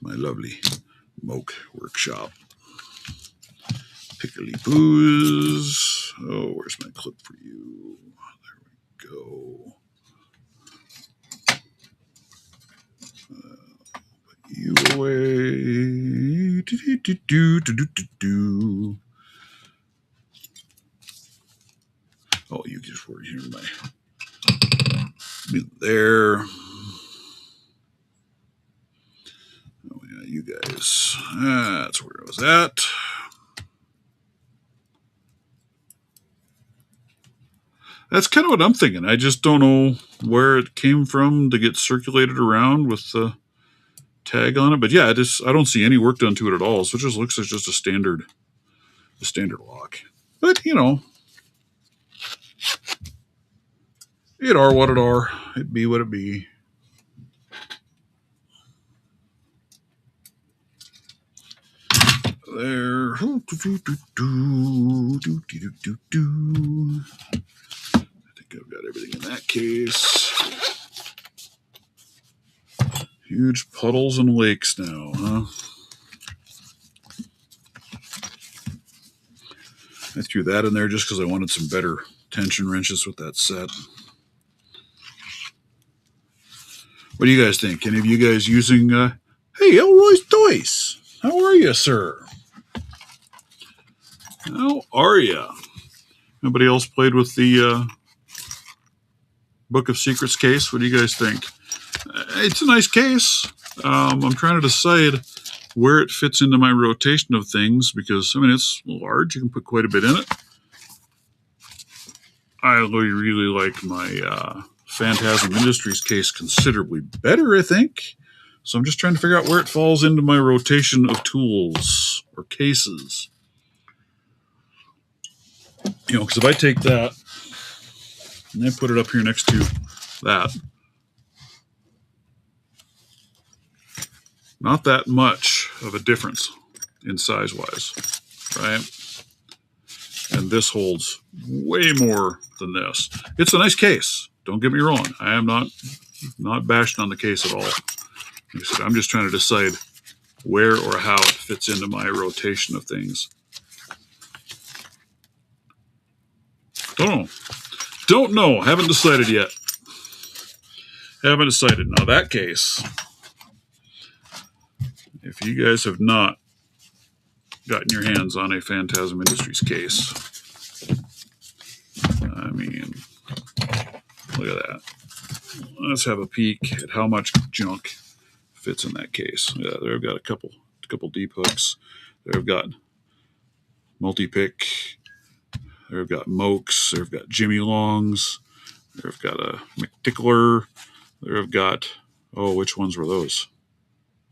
My lovely Moke workshop. Pickly boos. Oh, where's my clip for you? There we go. Put you away. Oh, you just were here, there. Oh yeah, you guys. That's where I was at. That's kind of what I'm thinking. I just don't know where it came from to get circulated around with the tag on it. But yeah, I don't see any work done to it at all. So it just looks like just a standard lock. But you know, it are what it are. It be what it be. There. I think I've got everything in that case. Huge puddles and lakes now, huh? I threw that in there just because I wanted some better tension wrenches with that set. What do you guys think? Any of you guys using, hey, Elroy's Toys? How are you, sir? How are you? Nobody else played with the Book of Secrets case? What do you guys think? It's a nice case. I'm trying to decide where it fits into my rotation of things because, I mean, it's large. You can put quite a bit in it. I really like my Phantasm Industries case considerably better, I think. So I'm just trying to figure out where it falls into my rotation of tools or cases. You know, because if I take that and I put it up here next to that, Not that much of a difference in size-wise, right? And this holds way more than this. It's a nice case. Don't get me wrong. I am not bashing on the case at all. Like I said, I'm just trying to decide where or how it fits into my rotation of things. Don't know. Haven't decided yet. Haven't decided. Now that case, if you guys have not gotten your hands on a Phantasm Industries case, I mean, look at that. Let's have a peek at how much junk fits in that case. Yeah, there I've got a couple deep hooks. There I've got multi-pick. There I've got Mokes. There I've got Jimmy Longs. There I've got a McTickler. There I've got, oh, which ones were those?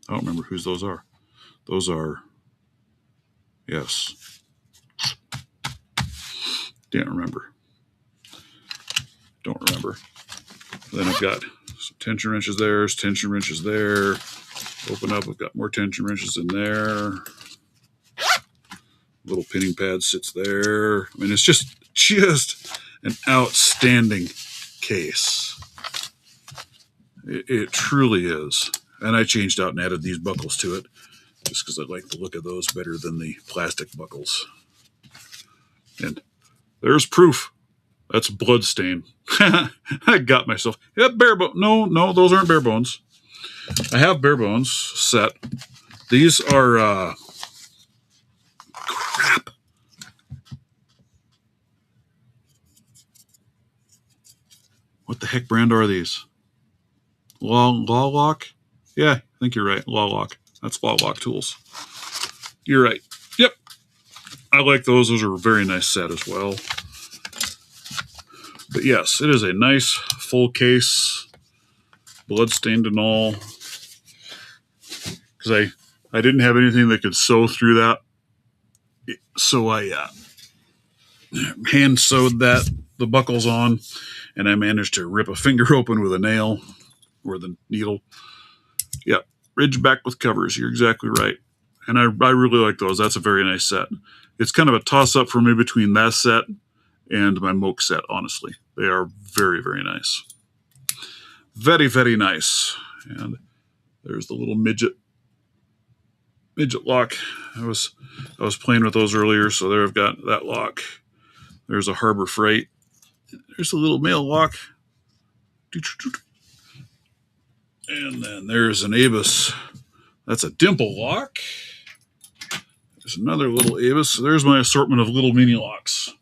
I don't remember whose those are. Those are, yes. Don't remember. Then I've got some tension wrenches there, tension wrenches there. Open up, I've got more tension wrenches in there. Little pinning pad sits there. I mean, it's just an outstanding case. It truly is. And I changed out and added these buckles to it just because I like the look of those better than the plastic buckles. And there's proof. That's blood stain. I got myself. Yeah, bare bones. No, those aren't bare bones. I have bare bones set. These are crap. What the heck brand are these? Law Lock? Yeah, I think you're right. Law Lock. That's Law Lock tools. You're right. Yep. I like those. Those are a very nice set as well. But yes, it is a nice full case, bloodstained and all. Because I didn't have anything that could sew through that. So I hand sewed the buckles on, and I managed to rip a finger open with a nail or the needle. Yep, Ridgeback with covers. You're exactly right. And I really like those. That's a very nice set. It's kind of a toss-up for me between that set and my Moke set, honestly. They are very, very nice. Very, very nice. And there's the little midget lock. I was playing with those earlier, so there I've got that lock. There's a Harbor Freight. There's a little mail lock. And then there's an Abus. That's a dimple lock. There's another little Abus. So there's my assortment of little mini locks.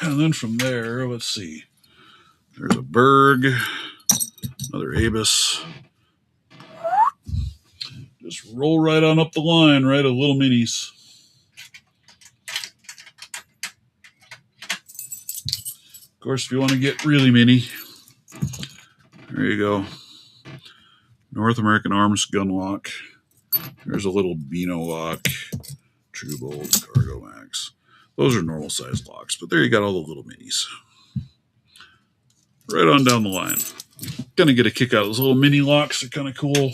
And then from there, let's see. There's a Berg. Another Abus. Just roll right on up the line, right? Of little minis. Of course, if you want to get really mini, there you go. North American Arms gun lock. There's a little Beano lock. True Bolt, Cargo Max. Those are normal size locks, but there you got all the little minis. Right on down the line. Gonna get a kick out of those little mini locks. They're kind of cool.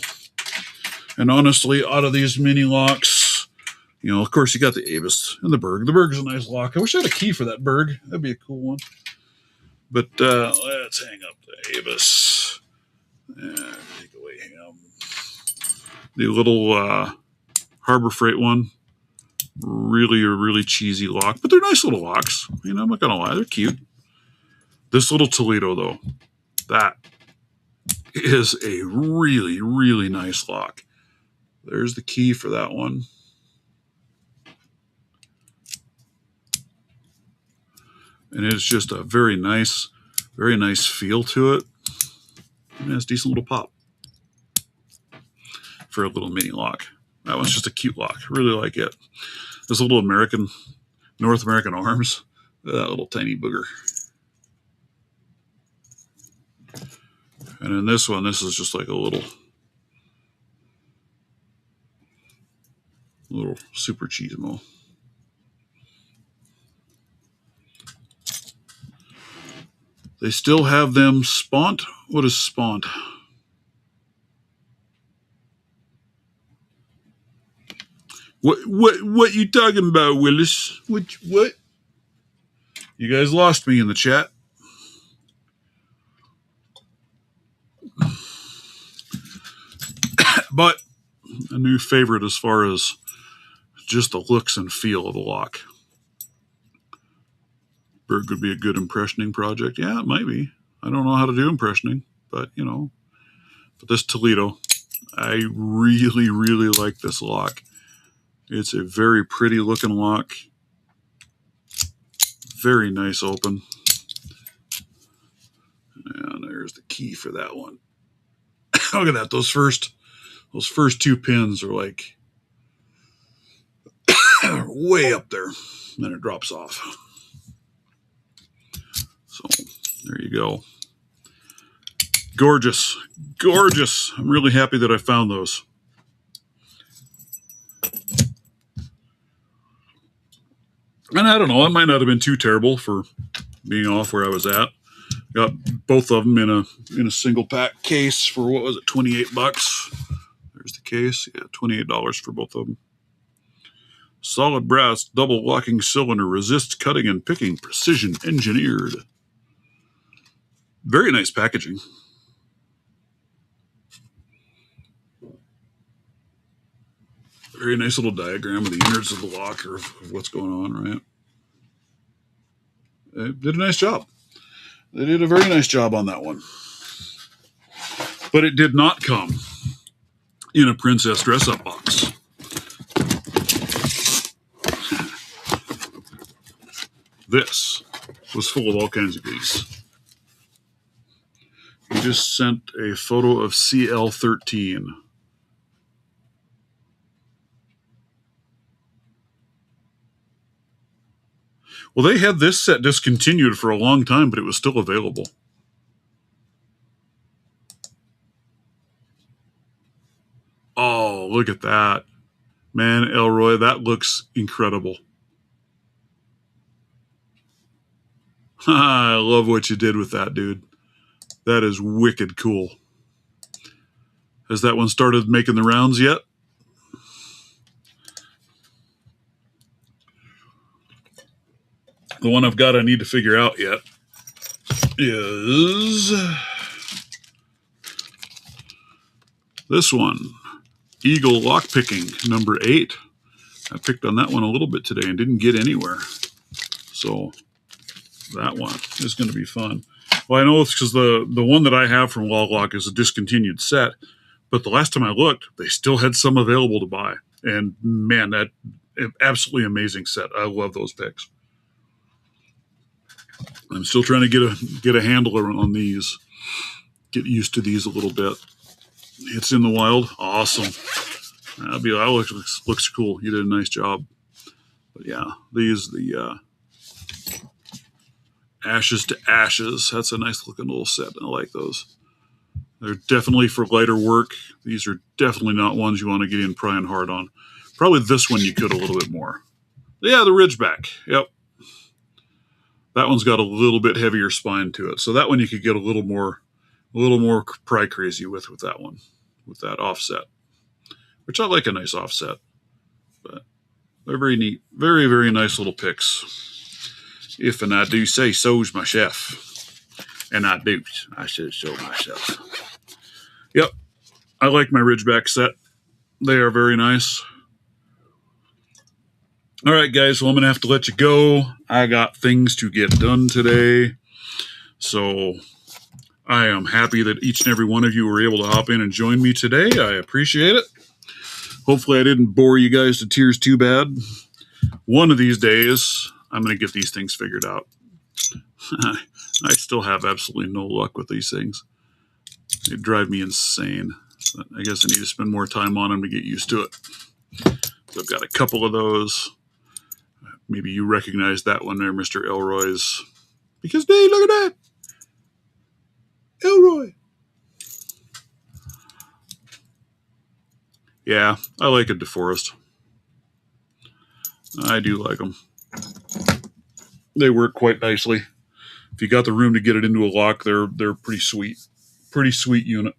And honestly, out of these mini locks, you know, of course, you got the Abus and the Berg. The Berg is a nice lock. I wish I had a key for that Berg. That'd be a cool one. But let's hang up the Abus. Take away him. The little Harbor Freight one. Really a really cheesy lock. But they're nice little locks. You know, I'm not going to lie. They're cute. This little Toledo, though, that is a really, really nice lock. There's the key for that one. And it's just a very nice feel to it. And it's a decent little pop for a little mini lock. That one's just a cute lock. Really like it. This little North American Arms. That little tiny booger. And in this one, this is just like a little super cheesemo. They still have them spont. What is spont? What you talking about, Willis? What? You guys lost me in the chat. But a new favorite as far as just the looks and feel of the lock. Berg would be a good impressioning project. Yeah, it might be. I don't know how to do impressioning, but you know. But this Toledo, I really, really like this lock. It's a very pretty looking lock. Very nice open. And there's the key for that one. Look at that. Those first two pins are like way up there. Then it drops off. So there you go. Gorgeous. Gorgeous. I'm really happy that I found those. And I don't know, it might not have been too terrible for being off where I was at. Got both of them in a single pack case for, what was it, $28. There's the case. Yeah, $28 for both of them. Solid brass, double locking cylinder, resists cutting and picking, precision engineered. Very nice packaging. Very nice little diagram of the innards of the lock or of what's going on, right? They did a nice job. They did a very nice job on that one. But it did not come in a princess dress-up box. This was full of all kinds of goodies. We just sent a photo of CL13. Well, they had this set discontinued for a long time, but it was still available. Oh, look at that. Man, Elroy, that looks incredible. I love what you did with that, dude. That is wicked cool. Has that one started making the rounds yet? The one I've got I need to figure out yet is this one. Eagle Lockpicking, number 8. I picked on that one a little bit today and didn't get anywhere. So that one is going to be fun. Well, I know it's because the one that I have from Log Lock is a discontinued set, but the last time I looked, they still had some available to buy. And man, that absolutely amazing set. I love those picks. I'm still trying to get a handle on these, get used to these a little bit. It's in the wild. Awesome. That looks cool. You did a nice job. But yeah, these, the Ashes to Ashes. That's a nice looking little set. I like those. They're definitely for lighter work. These are definitely not ones you want to get in prying hard on. Probably this one you could a little bit more. Yeah, the Ridgeback. Yep. That one's got a little bit heavier spine to it. So that one you could get a little more pry crazy with that one, with that offset, which I like a nice offset, but they're very neat. Very, very nice little picks. If and I do say so's my chef. And I do. I said so myself. Yep. I like my Ridgeback set. They are very nice. All right, guys. Well, I'm going to have to let you go. I got things to get done today. So I am happy that each and every one of you were able to hop in and join me today. I appreciate it. Hopefully I didn't bore you guys to tears too bad. One of these days, I'm going to get these things figured out. I still have absolutely no luck with these things. They drive me insane. But I guess I need to spend more time on them to get used to it. So I've got a couple of those. Maybe you recognize that one there, Mr. Elroy's. Because, hey, look at that. Elroy. Yeah, I like a DeForest. I do like them. They work quite nicely. If you got the room to get it into a lock, they're pretty sweet. Pretty sweet unit.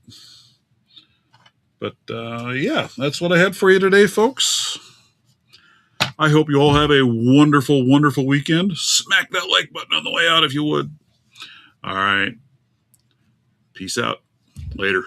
But, yeah, that's what I had for you today, folks. I hope you all have a wonderful, wonderful weekend. Smack that like button on the way out if you would. All right. Peace out. Later.